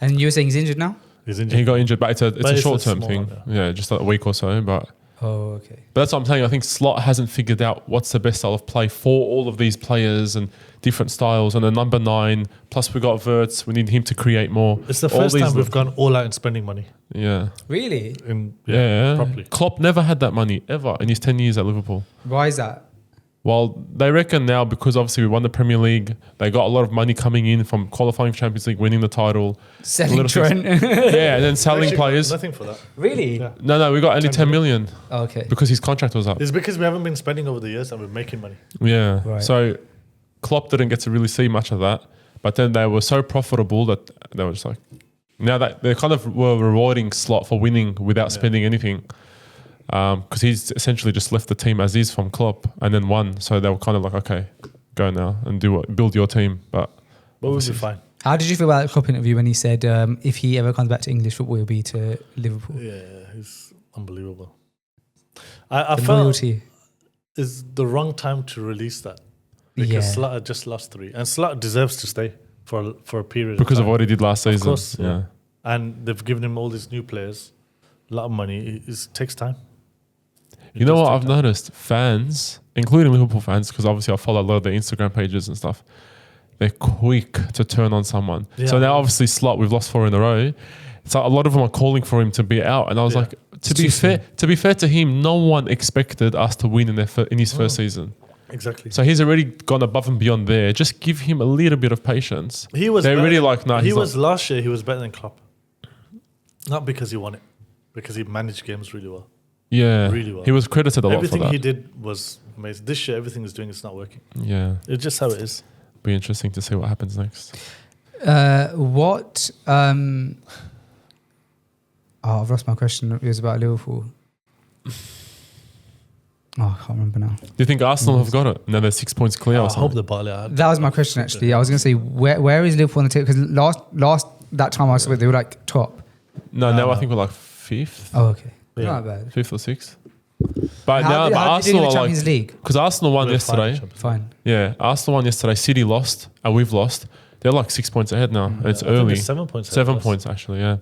And you were saying he's injured now? He's injured. He got injured, but it's But a it's a short-term small thing. one, Yeah, just like a week or so. But Oh, okay. that's what I'm saying. I think Slot hasn't figured out what's the best style of play for all of these players and different styles. And a number 9, plus we got Wirtz. We need him to create more. It's the All first these time we've little- gone all out in spending money. Yeah. Really? Yeah. Properly. Klopp never had that money ever in his 10 years at Liverpool. Why is that? Well, they reckon now because obviously we won the Premier League, they got a lot of money coming in from qualifying for Champions League, winning the title. Selling Little things- Trent. Yeah, and then selling Actually got players. Nothing for that. Really? Yeah. No, we got only 10 million Okay. because his contract was up. It's because we haven't been spending over the years and we're making money. Yeah. Right. So Klopp didn't get to really see much of that, but then they were so profitable that they were just like, now that they kind of were rewarding Slot for winning without spending anything. Because he's essentially just left the team as is from Klopp and then won. So they were kind of like, okay, go now and build your team. But But we'll be fine. How did you feel about that Klopp interview when he said if he ever comes back to English football, he'll be to Liverpool? Yeah, he's unbelievable. I The felt loyalty. it's the wrong time to release that because Yeah. Slot had just lost 3, and Slot deserves to stay for a period because of of time. what he did last season. course, yeah. yeah. And they've given him all these new players, a lot of money. It takes time. You know what I've noticed? Fans, including Liverpool fans, because obviously I follow a lot of their Instagram pages and stuff, they're quick to turn on someone. Yeah. So now obviously Slot, we've lost 4 in a row. So a lot of them are calling for him to be out. And I was Yeah. like, to be fair to him, no one expected us to win in his first season. Exactly. So he's already gone above and beyond there. Just give him a little bit of patience. He was. They're better- really like, nah, he he's was not. last year. He was better than Klopp, not because he won it, because he managed games really well. Yeah. really well. He was credited a lot for Everything that. he did was amazing. This year, everything he's doing is not working. Yeah. It's just how it is. Be interesting to see what happens next. What? I've lost my question. It was about Liverpool. I can't remember now. Do you think Arsenal have got it? Now they're 6 points clear I or hope something? the bottle out. That was my question actually. I was going to say where is Liverpool on the table? Because last that time I saw it, they were like top. No, now I think we're like 5th. Oh, okay. Yeah. Not bad. 5th or 6th. But How now, did but how did you do in Arsenal the are Champions like, League? because Arsenal won We're yesterday. fine, Fine. Yeah, Arsenal won yesterday. City lost, and we've lost. They're like 6 points ahead now. And it's I think early. there's 7 points. ahead 7 of us. points actually. Yeah,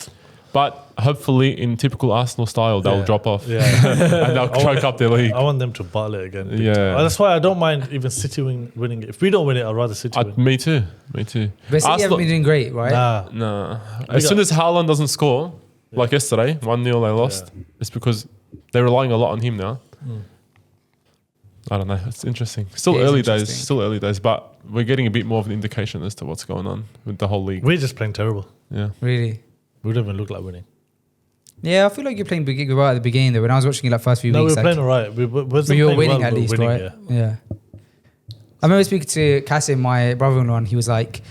but hopefully in typical Arsenal style, they'll Yeah. drop off Yeah. and they'll choke up their league. I want them to bottle it again. big Yeah. time. That's why I don't mind even City winning it. If we don't win it, I'd rather City win. Me too. Me too. But City haven't been doing great, right? Nah. No. As soon as Haaland doesn't score, like yesterday, 1-0 they lost, it's because they're relying a lot on him now. I don't know. It's interesting. Still It is early interesting. days. Still early days, but we're getting a bit more of an indication as to what's going on with the whole league. We're just playing terrible. Yeah. Really? We don't even look like winning. Yeah, I feel like you're playing big right at the beginning though. When I was watching it like first few No, weeks, we're playing all right. We wasn't but you were playing winning well, at but least, winning, right? Yeah. I remember speaking to Kasim, my brother-in-law, and he was like,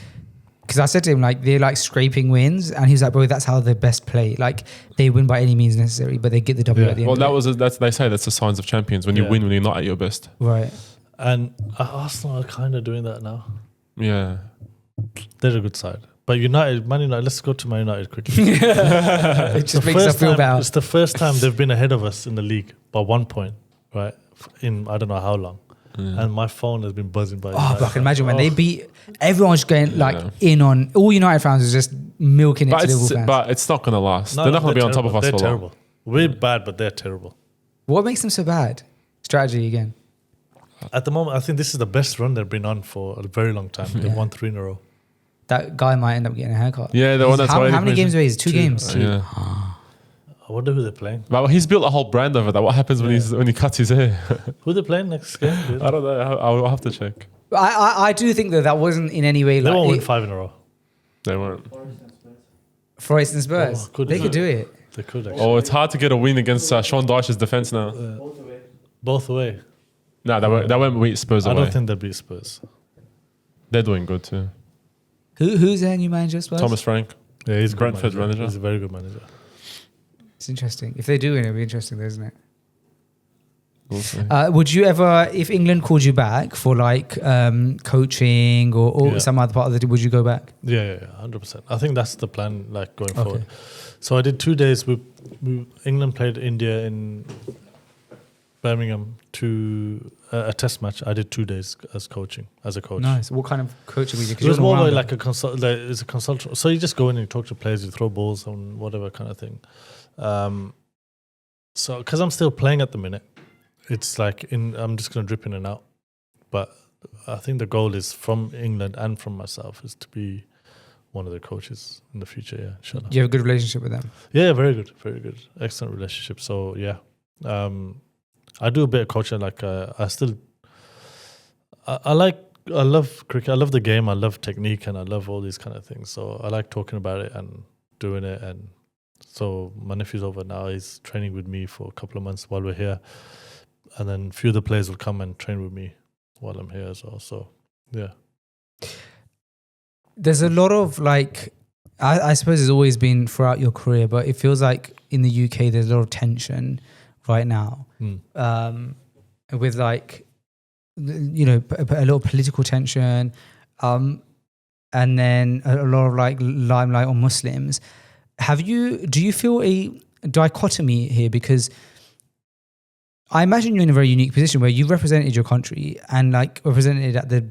because I said to him like they're like scraping wins, and he was like, bro, that's how the best play. Like they win by any means necessary, but they get the W Yeah. at the end. Well, of it. they say that's the signs of champions when you Yeah. win when you're not at your best. Right. And Arsenal are kind of doing that now. Yeah. They're a good side. But Man United, let's go to Man United quickly. It just makes us feel bad. It's the first time they've been ahead of us in the league by 1 point, right? In I don't know how long. And my phone has been buzzing by. Oh, but I can imagine when Oh. they beat, everyone's going like Yeah. in on, all United fans is just milking it to Liverpool fans. But it's not going to last. No, they're not going to be on top terrible. of us They're for long. terrible. We're bad, but they're terrible. What makes them so bad? Strategy again. At the moment, I think this is the best run they've been on for a very long time. They've won 3 in a row. That guy might end up getting a haircut. Yeah, the one that's how waiting many for games his- away? He's two games. Yeah. I wonder who they're playing. But he's built a whole brand over that. What happens when he cuts his hair? Who they're playing next game? dude? I don't know. I'll have to check. I do think that wasn't in any way They like won't win it- 5 in a row. They won't. Forest and Spurs. Oh, could they do could it. do it. They could actually. Oh, it's hard to get a win against Sean Dyche's defense now. Both away. No, they won't beat Spurs I away. don't think they'll beat Spurs. They're doing good too. Who's their new manager? Spurs? Thomas Frank. Yeah, he's a good Brentford manager. He's a very good manager. It's interesting. If they do win, it'll be interesting, though, isn't it? We'll see. Would you ever, if England called you back for like coaching or Yeah. some other part of the, would you go back? Yeah, 100%. I think that's the plan, like going forward. So I did 2 days. England played India in Birmingham to a test match. I did 2 days as a coach. Nice. What kind of coaching we did? It was more like a consult. Like, it's a consultant. So you just go in and you talk to players, you throw balls and whatever kind of thing. So because I'm still playing at the minute, it's like I'm just going to drip in and out. But I think the goal is from England and from myself is to be one of the coaches in the future. Yeah, inshallah. You have a good relationship with them? Yeah, very good, excellent relationship. So yeah, I do a bit of coaching. Like I love cricket. I love the game. I love technique, and I love all these kind of things. So I like talking about it and doing it. And so my nephew's over now. He's training with me for a couple of months while we're here, and then a few of the players will come and train with me while I'm here as well. So yeah. There's a lot of like, I suppose it's always been throughout your career, but it feels like in the UK there's a lot of tension right now with like, you know, a lot of political tension and then a lot of like limelight on Muslims. Do you feel a dichotomy here? Because I imagine you're in a very unique position where you represented your country and like represented it at the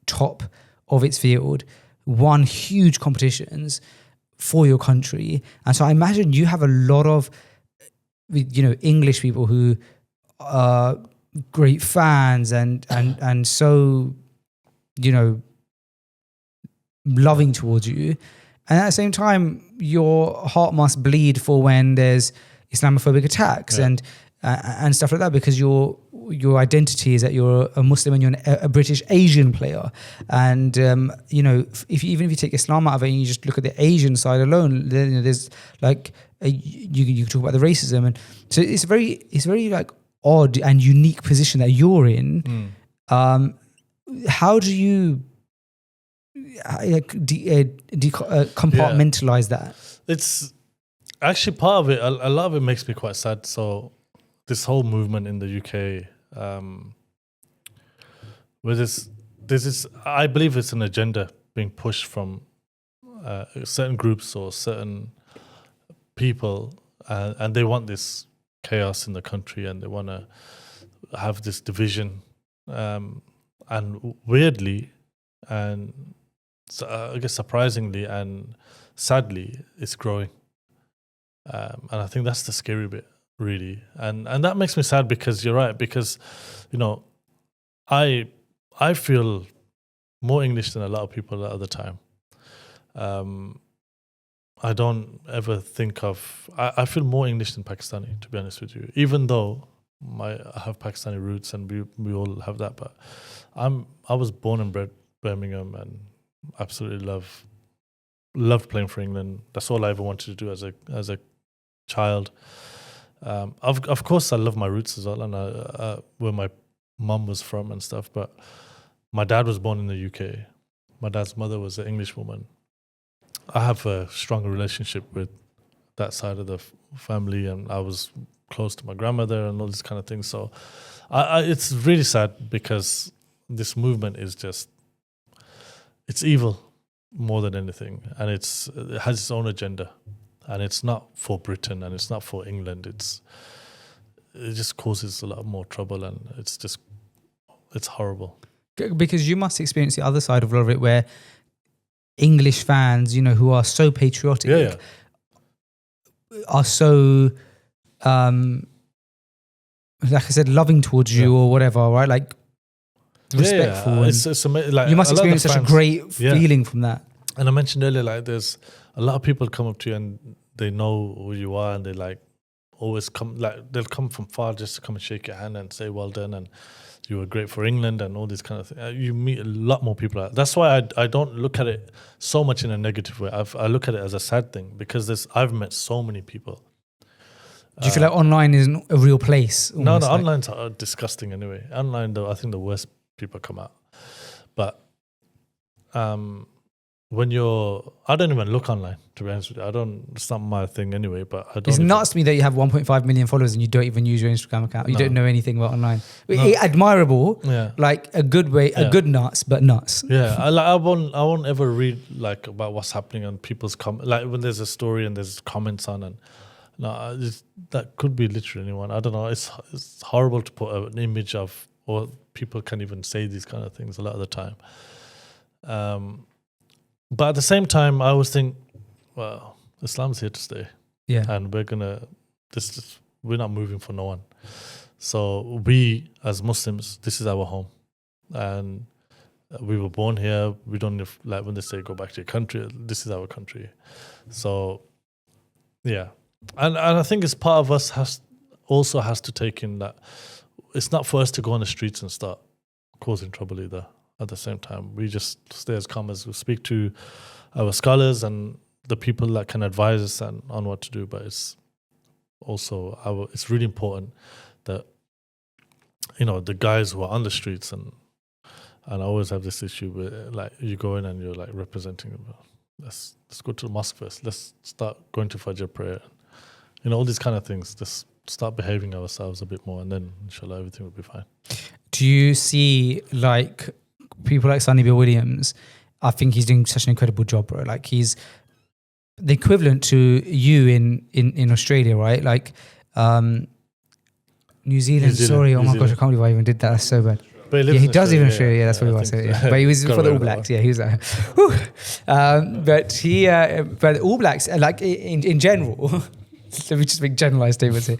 top of its field, won huge competitions for your country. And so I imagine you have a lot of, you know, English people who are great fans and so, you know, loving towards you. And at the same time, your heart must bleed for when there's Islamophobic attacks and stuff like that, because your identity is that you're a Muslim and you're a British Asian player. And, you know, even if you take Islam out of it and you just look at the Asian side alone, then, you know, there's like, you can talk about the racism. And so it's very like odd and unique position that you're in. How do you compartmentalize that? It's actually part of it. A lot of it makes me quite sad. So this whole movement in the UK, where this is, I believe it's an agenda being pushed from certain groups or certain people, and they want this chaos in the country, and they want to have this division, and weirdly, and I guess surprisingly and sadly, it's growing, and I think that's the scary bit. Really, and that makes me sad, because you're right, because, you know, I feel more English than a lot of people at the time. I don't ever think of, I feel more English than Pakistani, to be honest with you, even though I have Pakistani roots and we all have that, but I was born and bred Birmingham and absolutely loved playing for England. That's all I ever wanted to do as a child. Of course, I love my roots as well, and where my mum was from and stuff. But my dad was born in the UK. My dad's mother was an English woman. I have a stronger relationship with that side of the family, and I was close to my grandmother and all these kind of things. So, it's really sad, because this movement is it's evil more than anything, and it has its own agenda. And it's not for Britain, and it's not for England. It just causes a lot more trouble, and it's horrible. Because you must experience the other side of a lot of it, where English fans, you know, who are so patriotic, are so, like I said, loving towards you or whatever, right? Like respectful. It's like, you must experience such a great feeling from that. And I mentioned earlier, like, there's a lot of people come up to you and they know who you are, and they like always come, like they'll come from far just to come and shake your hand and say well done, and you were great for England and all these kind of things. You meet a lot more people. That's why I don't look at it so much in a negative way. I look at it as a sad thing, because I've met so many people Do you feel like online isn't a real place? No, almost, like? online's are disgusting anyway. Online, though, I think the worst people come out. But when I don't even look online, to be honest with you. It's not my thing anyway, but I don't. It's nuts to me that you have 1.5 million followers and you don't even use your Instagram account. You don't know anything about online. Admirable, like a good way, a good nuts, but nuts. Yeah, I won't ever read like about what's happening on people's like when there's a story and there's comments on, and that could be literally anyone. I don't know. It's horrible to put an image of, or people can't even say these kind of things a lot of the time. But at the same time, I always think, well, Islam's here to stay. Yeah. And we're not moving for no one. So we, as Muslims, this is our home. And we were born here. We don't live, like when they say go back to your country, this is our country. So, yeah. And I think it's part of us has to take in that it's not for us to go on the streets and start causing trouble either. At the same time, we just stay as calm as we speak to our scholars and the people that can advise us on what to do. But it's also it's really important that the guys who are on the streets and I always have this issue with like you go in and you're like representing them. Let's go to the mosque first. Let's start going to Fajr prayer. All these kind of things. Just start behaving ourselves a bit more, and then inshallah everything will be fine. Do you see like people like Sonny Bill Williams? I think he's doing such an incredible job, bro. Like he's the equivalent to you in Australia, right? Like New Zealand. Sorry, oh my gosh, I can't believe I even did that. That's so bad. But he does live in Australia. Yeah, that's what he was. Yeah. But he was for the All Blacks. Yeah, he was there. But All Blacks, like in general, let me just make generalized statements here.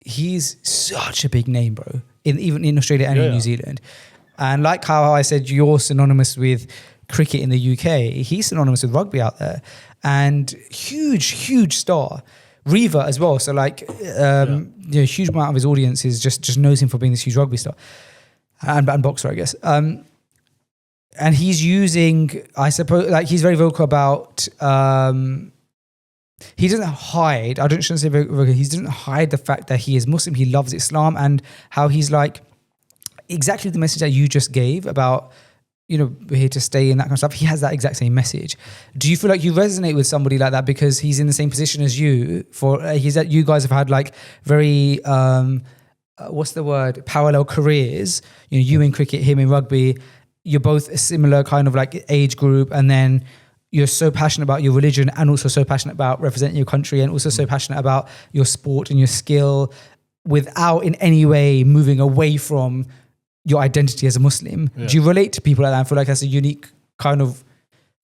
He's such a big name, bro. Even in Australia and in New Zealand. And like how I said, you're synonymous with cricket in the UK. He's synonymous with rugby out there, and huge star. Reva as well. So like, a huge amount of his audience is just knows him for being this huge rugby star and boxer, I guess. And he's using, I suppose, like he's very vocal about. He doesn't hide. Shouldn't say vocal. He doesn't hide the fact that he is Muslim. He loves Islam, and how he's like exactly the message that you just gave about. We're here to stay and that kind of stuff. He has that exact same message. Do you feel like you resonate with somebody like that because he's in the same position as you? You guys have had like very, what's the word? Parallel careers. You in cricket, him in rugby. You're both a similar kind of like age group, and then you're so passionate about your religion and also so passionate about representing your country and also so passionate about your sport and your skill without in any way moving away from your identity as a Muslim. Yeah. Do you relate to people like that and feel like that's a unique kind of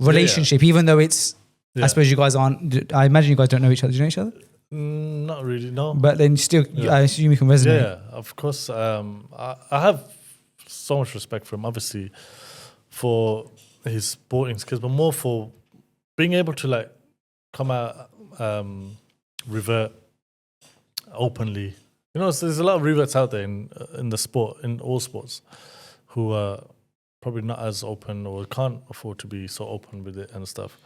relationship, even though it's, I suppose you guys aren't, I imagine you guys don't know each other. Do you know each other? Not really, no. But then still, I assume you can resonate. Yeah, of course. I have so much respect for him, obviously, for his sporting skills, but more for being able to like come out, revert openly. There's a lot of reverts out there in the sport, in all sports, who are probably not as open or can't afford to be so open with it and stuff.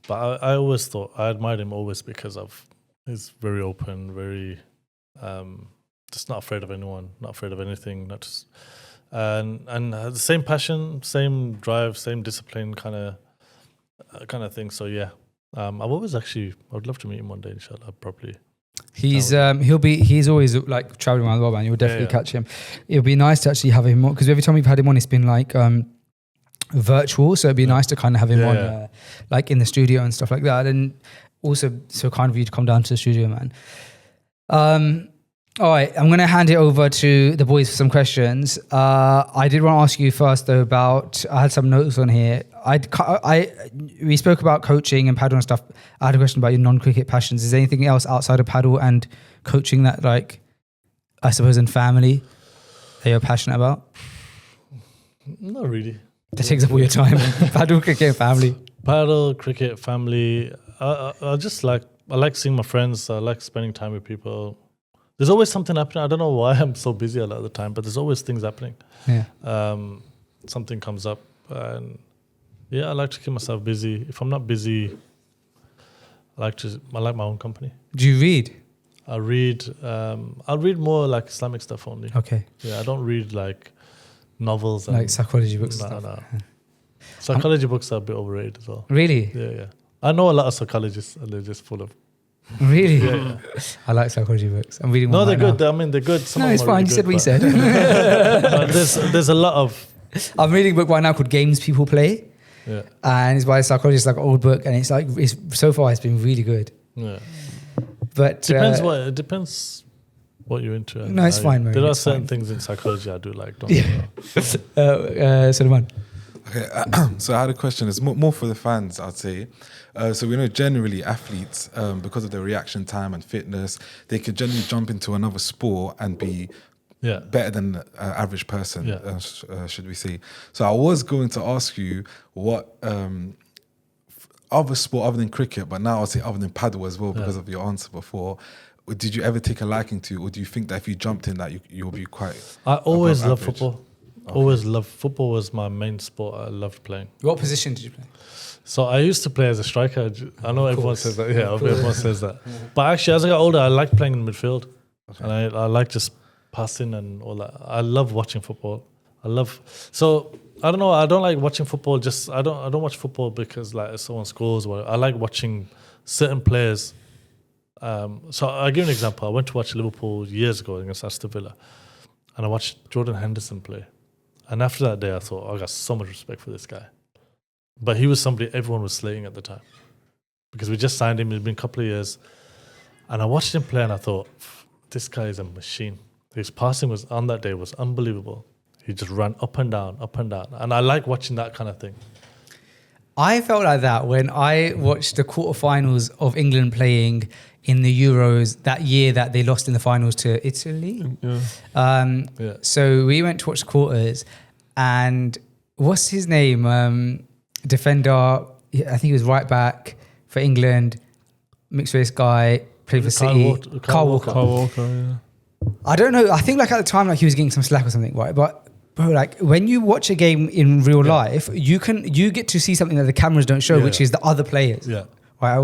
But I always thought, I admired him always because of he's very open, very just not afraid of anyone, not afraid of anything, not just and the same passion, same drive, same discipline kind of thing. So yeah, I would love to meet him one day, inshallah, properly. He's always like traveling around the world, man. You'll definitely catch him. It'll be nice to actually have him on, because every time we've had him on, it's been like virtual. So it'd be nice to kind of have him on, like in the studio and stuff like that. And also, so kind of you to come down to the studio, man. All right, I'm going to hand it over to the boys for some questions. I did want to ask you first, though, about, I had some notes on here. We spoke about coaching and paddle and stuff. I had a question about your non-cricket passions. Is there anything else outside of paddle and coaching that, like, I suppose, in family that you're passionate about? Not really. That takes up all your time. Paddle, cricket, family. Paddle, cricket, family. I like seeing my friends. I like spending time with people. There's always something happening. I don't know why I'm so busy a lot of the time, but there's always things happening. Yeah. Something comes up, and I like to keep myself busy. If I'm not busy, I like my own company. Do you read? I read. I'll read more like Islamic stuff only. Okay. Yeah, I don't read like novels and Like psychology books and No, stuff. no. Psychology books are a bit overrated as well. Really? Yeah. I know a lot of psychologists, and they're just full of. Really? Yeah. I like psychology books. I'm reading No, one they're right good. now. I mean, they're good. Some No, of it's them are fine. really You said good, what you but- said. but there's a lot of. I'm reading a book right now called Games People Play. Yeah. And it's by a psychologist, like an old book. And it's like, so far it's been really good. Yeah. But It depends what you're into. and No, it's how fine, you- Mary, There are it's certain fine. things in psychology I do like. Don't Yeah. Sulaiman. Okay, so I had a question. It's more for the fans, I'd say. So we know generally athletes, because of their reaction time and fitness, they could generally jump into another sport and be Yeah. better than the average person, Yeah. should we say. So I was going to ask you what other sport other than cricket, but now I'll say other than paddle as well because of your answer before, did you ever take a liking to, or do you think that if you jumped in that you'll be quite I always above loved average? football. Always loved football. Was my main sport. I loved playing. What position did you play? So I used to play as a striker. I know everyone course. says that. Yeah, everyone says that. But actually, as I got older, I liked playing in midfield, and I like just passing and all that. I love watching football. So I don't know. I don't like watching football. I don't watch football because like someone scores. Or I like watching certain players. So I'll give you an example. I went to watch Liverpool years ago against Aston Villa, and I watched Jordan Henderson play. And after that day, I thought, I got so much respect for this guy. But he was somebody everyone was slating at the time because we just signed him. It's been a couple of years. And I watched him play and I thought, this guy is a machine. His passing was on that day was unbelievable. He just ran up and down, up and down. And I like watching that kind of thing. I felt like that when I watched the quarterfinals of England playing in the Euros that year that they lost in the finals to Italy. Yeah. So we went to watch the quarters, and what's his name? Defender, I think he was right back for England, mixed race guy, played for City. Kyle Walker. Kyle Walker, yeah. I don't know. I think like at the time, like he was getting some slack or something, right? But bro, like when you watch a game in real life, you get to see something that the cameras don't show, which is the other players. Yeah. Right.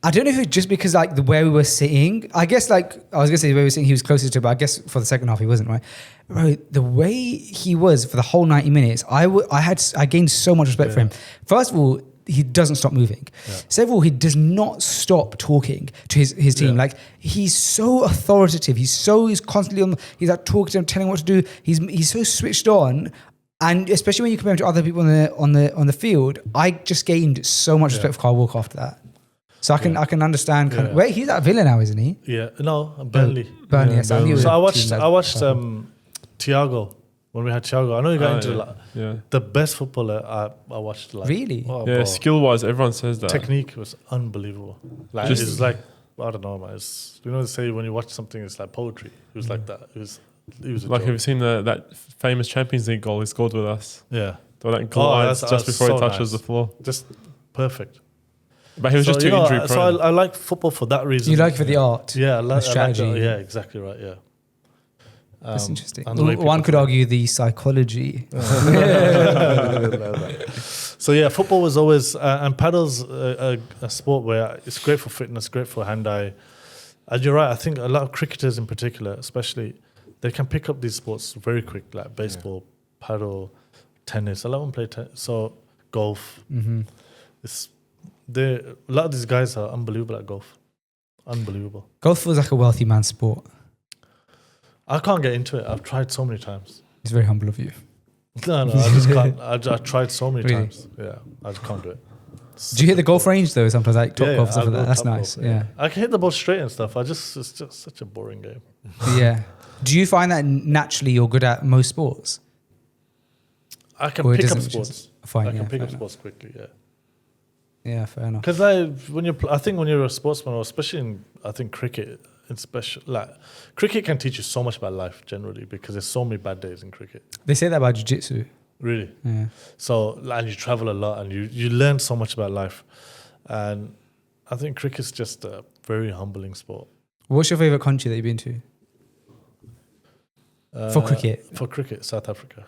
I don't know if it's just because like the way we were sitting. I guess like I was gonna say the way we were sitting, he was closest to, but I guess for the second half he wasn't, right? Bro, the way he was for the whole 90 minutes, I gained so much respect for him. First of all, he doesn't stop moving. Second of all, he does not stop talking to his team. Yeah. Like he's so authoritative. He's constantly on. He's like talking to them, telling what to do. He's so switched on. And especially when you compare him to other people on the field, I just gained so much respect for Kyle Walker after that. So I can understand. Wait, he's at Villa now, isn't he? Yeah. No, Burnley. Burnley. Yes, I knew So it I was a watched team Thiago when we had Thiago. I know you got into yeah. Yeah. the best footballer I watched. Like, Really? Oh, Yeah, bro. skill wise, everyone says that. Technique was unbelievable. Like Just- it's like I don't know, man. They say when you watch something, it's like poetry. It was like that. He was a Like, joke. have you seen that famous Champions League goal he scored with us? Yeah, That glides that's just before so he touches nice. the floor. just perfect. But he was just too injury prone. So I like football for that reason. You like it for the art. Yeah, I like strategy. yeah, exactly right. Yeah, That's interesting. and the way One people could argue the psychology. So yeah, football was always and paddle's a sport where it's great for fitness, great for hand-eye. And you're right. I think a lot of cricketers, in particular, especially, they can pick up these sports very quick, like baseball, paddle, tennis. A lot of them play tennis. So golf. A lot of these guys are unbelievable at golf. Unbelievable. Golf feels like a wealthy man's sport. I can't get into it. I've tried so many times. It's very humble of you. No, I just can't. I tried so many Really? times. Yeah, I just can't do it. Do you hit the golf range though? Sometimes like top golf stuff I'll like that. go That's top nice. golf, Yeah. I can hit the ball straight and stuff. It's just such a boring game. Yeah. Do you find that naturally you're good at most sports? I can Or it pick up doesn't just- sports. Fine, I yeah, can pick fair up enough. sports quickly. Yeah. Yeah, fair enough. Because I think when you're a sportsman, or especially in cricket, it's special. Like cricket can teach you so much about life generally because there's so many bad days in cricket. They say that about jiu-jitsu. Really. Yeah. So and you travel a lot and you learn so much about life, and I think cricket's just a very humbling sport. What's your favorite country that you've been to? For cricket? For cricket, South Africa,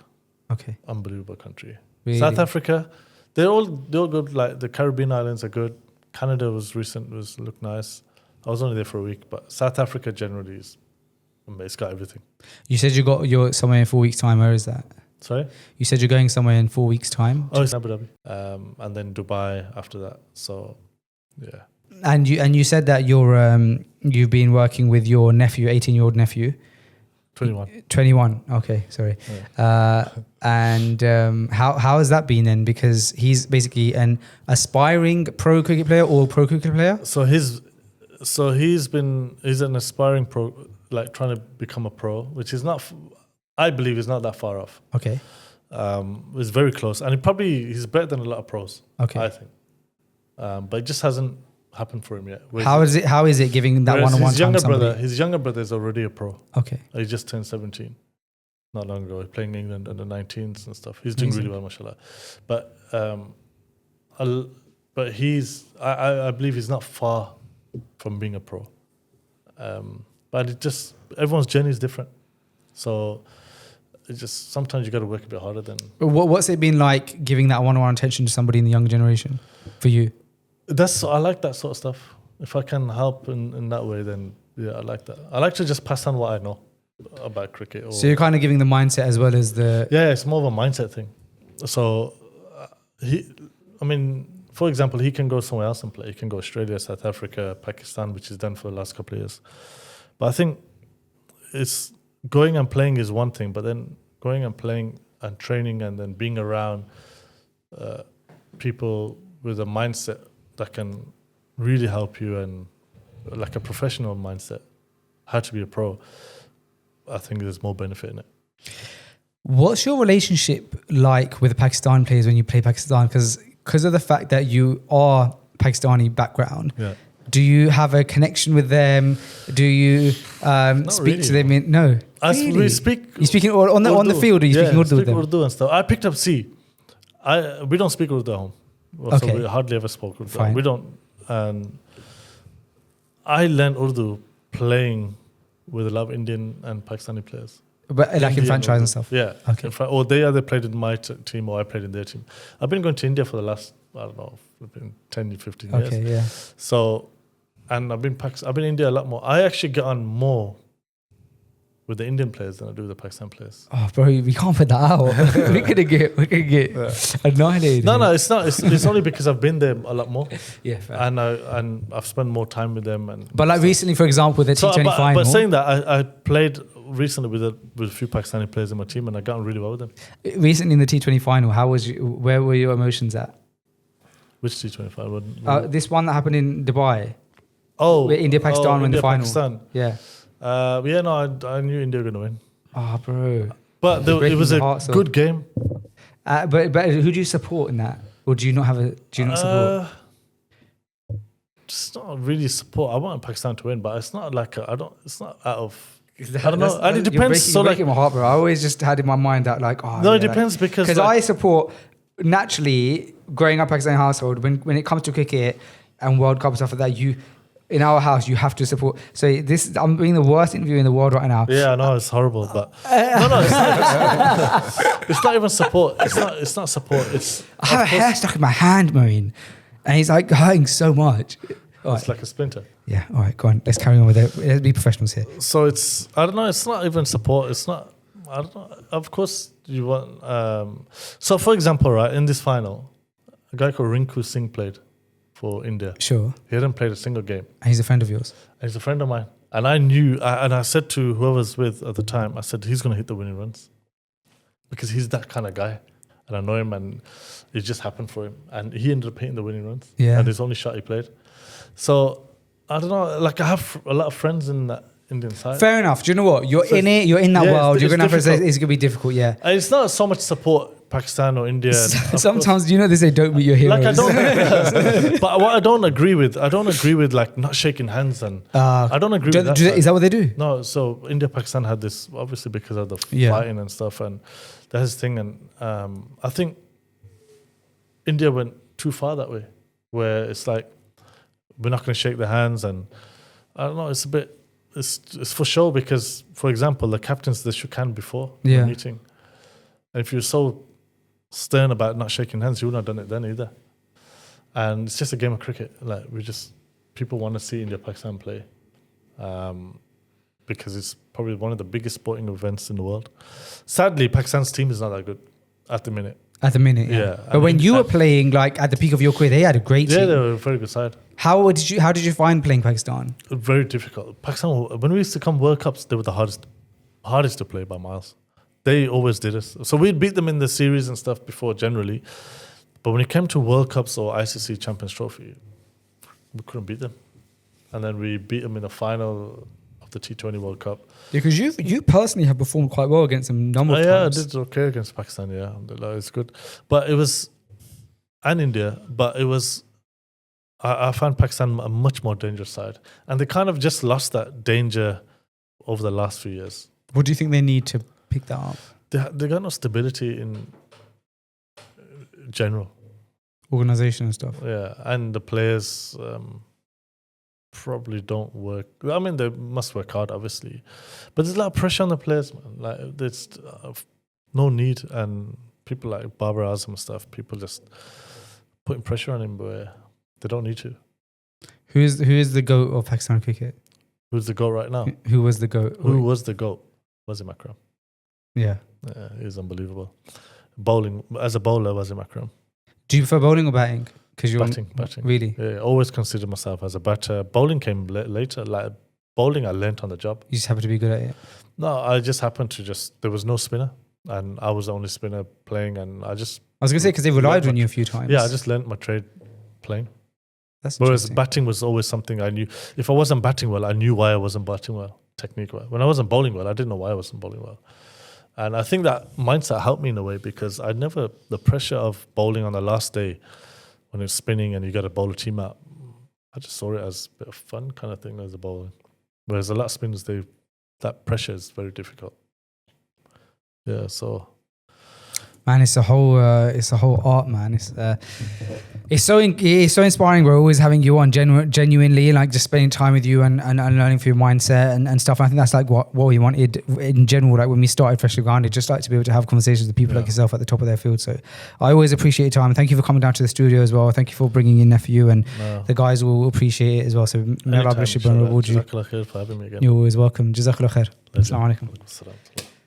Okay. unbelievable country. Really? South Africa, they're all good. Like the Caribbean islands are good. Canada was looked nice. I was only there for a week, but South Africa generally is, it's got everything. You said you're somewhere in 4 weeks' time. Where is that? Sorry? You said you're going somewhere in 4 weeks' time. Oh, it's Abu Dhabi. And then Dubai after that. So, yeah. And you said that you've been working with your nephew, 18-year-old nephew. 21. Okay, sorry. Yeah. How has that been then? Because he's basically an aspiring pro cricket player or pro cricket player. So he's an aspiring pro, like trying to become a pro, which is not, I believe, is not that far off. Okay. It's very close, and he's better than a lot of pros. Okay. I think, but it just hasn't happened for him yet. How is it giving that one-on-one time to somebody? His younger brother is already a pro. Okay. He just turned 17 not long ago. He's playing England under 19s and stuff. He's doing really well, mashallah. But I believe he's not far from being a pro. But everyone's journey is different. So it's just sometimes you got to work a bit harder than. What's it been like giving that one-on-one attention to somebody in the younger generation for you? I like that sort of stuff. If I can help in that way, then yeah, I like that. I like to just pass on what I know about cricket. So you're kind of giving the mindset as well as the... Yeah, it's more of a mindset thing. So for example, he can go somewhere else and play. He can go Australia, South Africa, Pakistan, which he's done for the last couple of years. But I think it's going and playing is one thing, but then going and playing and training and then being around people with a mindset that can really help you and like a professional mindset, how to be a pro, I think there's more benefit in it. What's your relationship like with the Pakistan players when you play Pakistan? Because of the fact that you are Pakistani background, Yeah. do you have a connection with them? Do you speak to them? No. We speak. You speaking on the field? Or you speaking Urdu with them? Urdu and stuff. I picked up C. We don't speak Urdu at home. Okay. So we hardly ever spoke Urdu. Fine. We don't. And I learned Urdu playing with a lot of Indian and Pakistani players. But like in Indian franchise Urdu. and stuff? Yeah. Okay. Or they either played in my team or I played in their team. I've been going to India for the last, I don't know, 10, 15 years. Okay, yeah. So, and I've been in India a lot more. I actually get on more with the Indian players than I do with the Pakistan players. Oh, bro, we can't put that out. we could get annihilated. No, it's not. It's only because I've been there a lot more. Yeah, fair. And I've spent more time with them. But like recently, for example, the T20 final. But saying that, I played recently with a few Pakistani players in my team, and I got on really well with them. Recently in the T20 final, where were your emotions at? Which T25? This one that happened in Dubai. Oh, where India-Pakistan in the final. Pakistan. Yeah. I knew India were going to win. Oh, bro. But it was a good game. But who do you support in that? Or do you not support? Just not really support. I want Pakistan to win, but it's not like it's not out of. I don't know. And it depends. You're breaking my heart, bro. I always just had in my mind that like, it depends because I support naturally growing up Pakistani household. When it comes to cricket and World Cup and stuff like that, in our house, you have to support. So I'm being the worst interview in the world right now. Yeah, I know it's horrible, but no, it's not. It's not even support. It's not support. I have a hair stuck in my hand, Moeen, and he's like hurting so much. It's like a splinter. Yeah. All right, go on. Let's carry on with it. Let's be professionals here. So I don't know. It's not even support. It's not. I don't know. Of course, you want. So, for example, right in this final, a guy called Rinku Singh played for India. Sure. He hadn't played a single game. And he's a friend of yours. And he's a friend of mine. And I knew, and I said to whoever was with at the time, I said, he's going to hit the winning runs. Because he's that kind of guy. And I know him, and it just happened for him. And he ended up hitting the winning runs. Yeah. And his only shot he played. So, I don't know, like I have a lot of friends in that Indian side. Fair enough. Do you know what? You're in it. You're in that world. You're going to have to. It's going to be difficult, yeah. And it's not so much support Pakistan or India. Sometimes, you know, they say don't meet your heroes. Like but what I don't agree with like not shaking hands and I don't agree with that. Is that what they do? No, so India Pakistan had this obviously because of the fighting and stuff, and that's his thing. And I think India went too far that way, where it's like we're not going to shake their hands, and I don't know. It's a bit. It's for show because, for example, the captains they shook hands before the meeting, and if you're so stern about not shaking hands, you wouldn't have done it then either. And it's just a game of cricket. Like people want to see India Pakistan play, because it's probably one of the biggest sporting events in the world. Sadly, Pakistan's team is not that good at the minute. At the minute, yeah. Yeah, But when you were playing, like at the peak of your career, they had a great Yeah, team. they were a very good side. How did you find playing Pakistan? Very difficult. Pakistan, when we used to come World Cups, they were the hardest to play by miles. They always did us. So we'd beat them in the series and stuff before generally. But when it came to World Cups or ICC Champions Trophy, we couldn't beat them. And then we beat them in the final of the T20 World Cup. Because you personally have performed quite well against them a number of Yeah, I times. did okay against Pakistan, yeah. Alhamdulillah, it's good. But it was, and India, but it was, I found Pakistan a much more dangerous side. And they kind of just lost that danger over the last few years. What do you think they need to pick that up? They got no stability in general. Organisation and stuff. Yeah, and the players probably don't work. I mean, they must work hard, obviously, but there's a lot of pressure on the players, man. Like, there's no need, and people like Babar Azam and stuff, people just putting pressure on him where they don't need to. Who is the GOAT of Pakistan cricket? Who's the GOAT right now? Who was the GOAT? Who was the GOAT? Wasim Akram. Yeah. Yeah, he's unbelievable. Bowling, as a bowler, Wasim Akram. Do you prefer bowling or batting? Because you're Batting. Really? Yeah, I always consider myself as a batter. Bowling came later. Like bowling, I learnt on the job. You just happen to be good at it. No, I just happened to there was no spinner, and I was the only spinner playing, and I was gonna say because they relied on you a few times. Yeah, I just learnt my trade playing. That's Whereas interesting. batting was always something I knew. If I wasn't batting well, I knew why I wasn't batting well, technique well. When I wasn't bowling well, I didn't know why I wasn't bowling well. And I think that mindset helped me in a way because the pressure of bowling on the last day when it's spinning and you got to bowl a team out, I just saw it as a bit of fun kind of thing as a bowler. Whereas a lot of spinners, that pressure is very difficult. Yeah, so Man, it's a whole art, man. It's so inspiring. We're always having you on genuinely, like just spending time with you and learning from your mindset and stuff. And I think that's like what we wanted in general. Like when we started Freshly Grounded, just like to be able to have conversations with people like yourself at the top of their field. So I always appreciate your time. Thank you for coming down to the studio as well. Thank you for bringing your nephew, and the guys will appreciate it as well. So may Allah bless you and reward you. Jazakallah khair for having me again. You're always welcome. Jazakallah khair. Assalamu alaikum. Assalamu alaikum.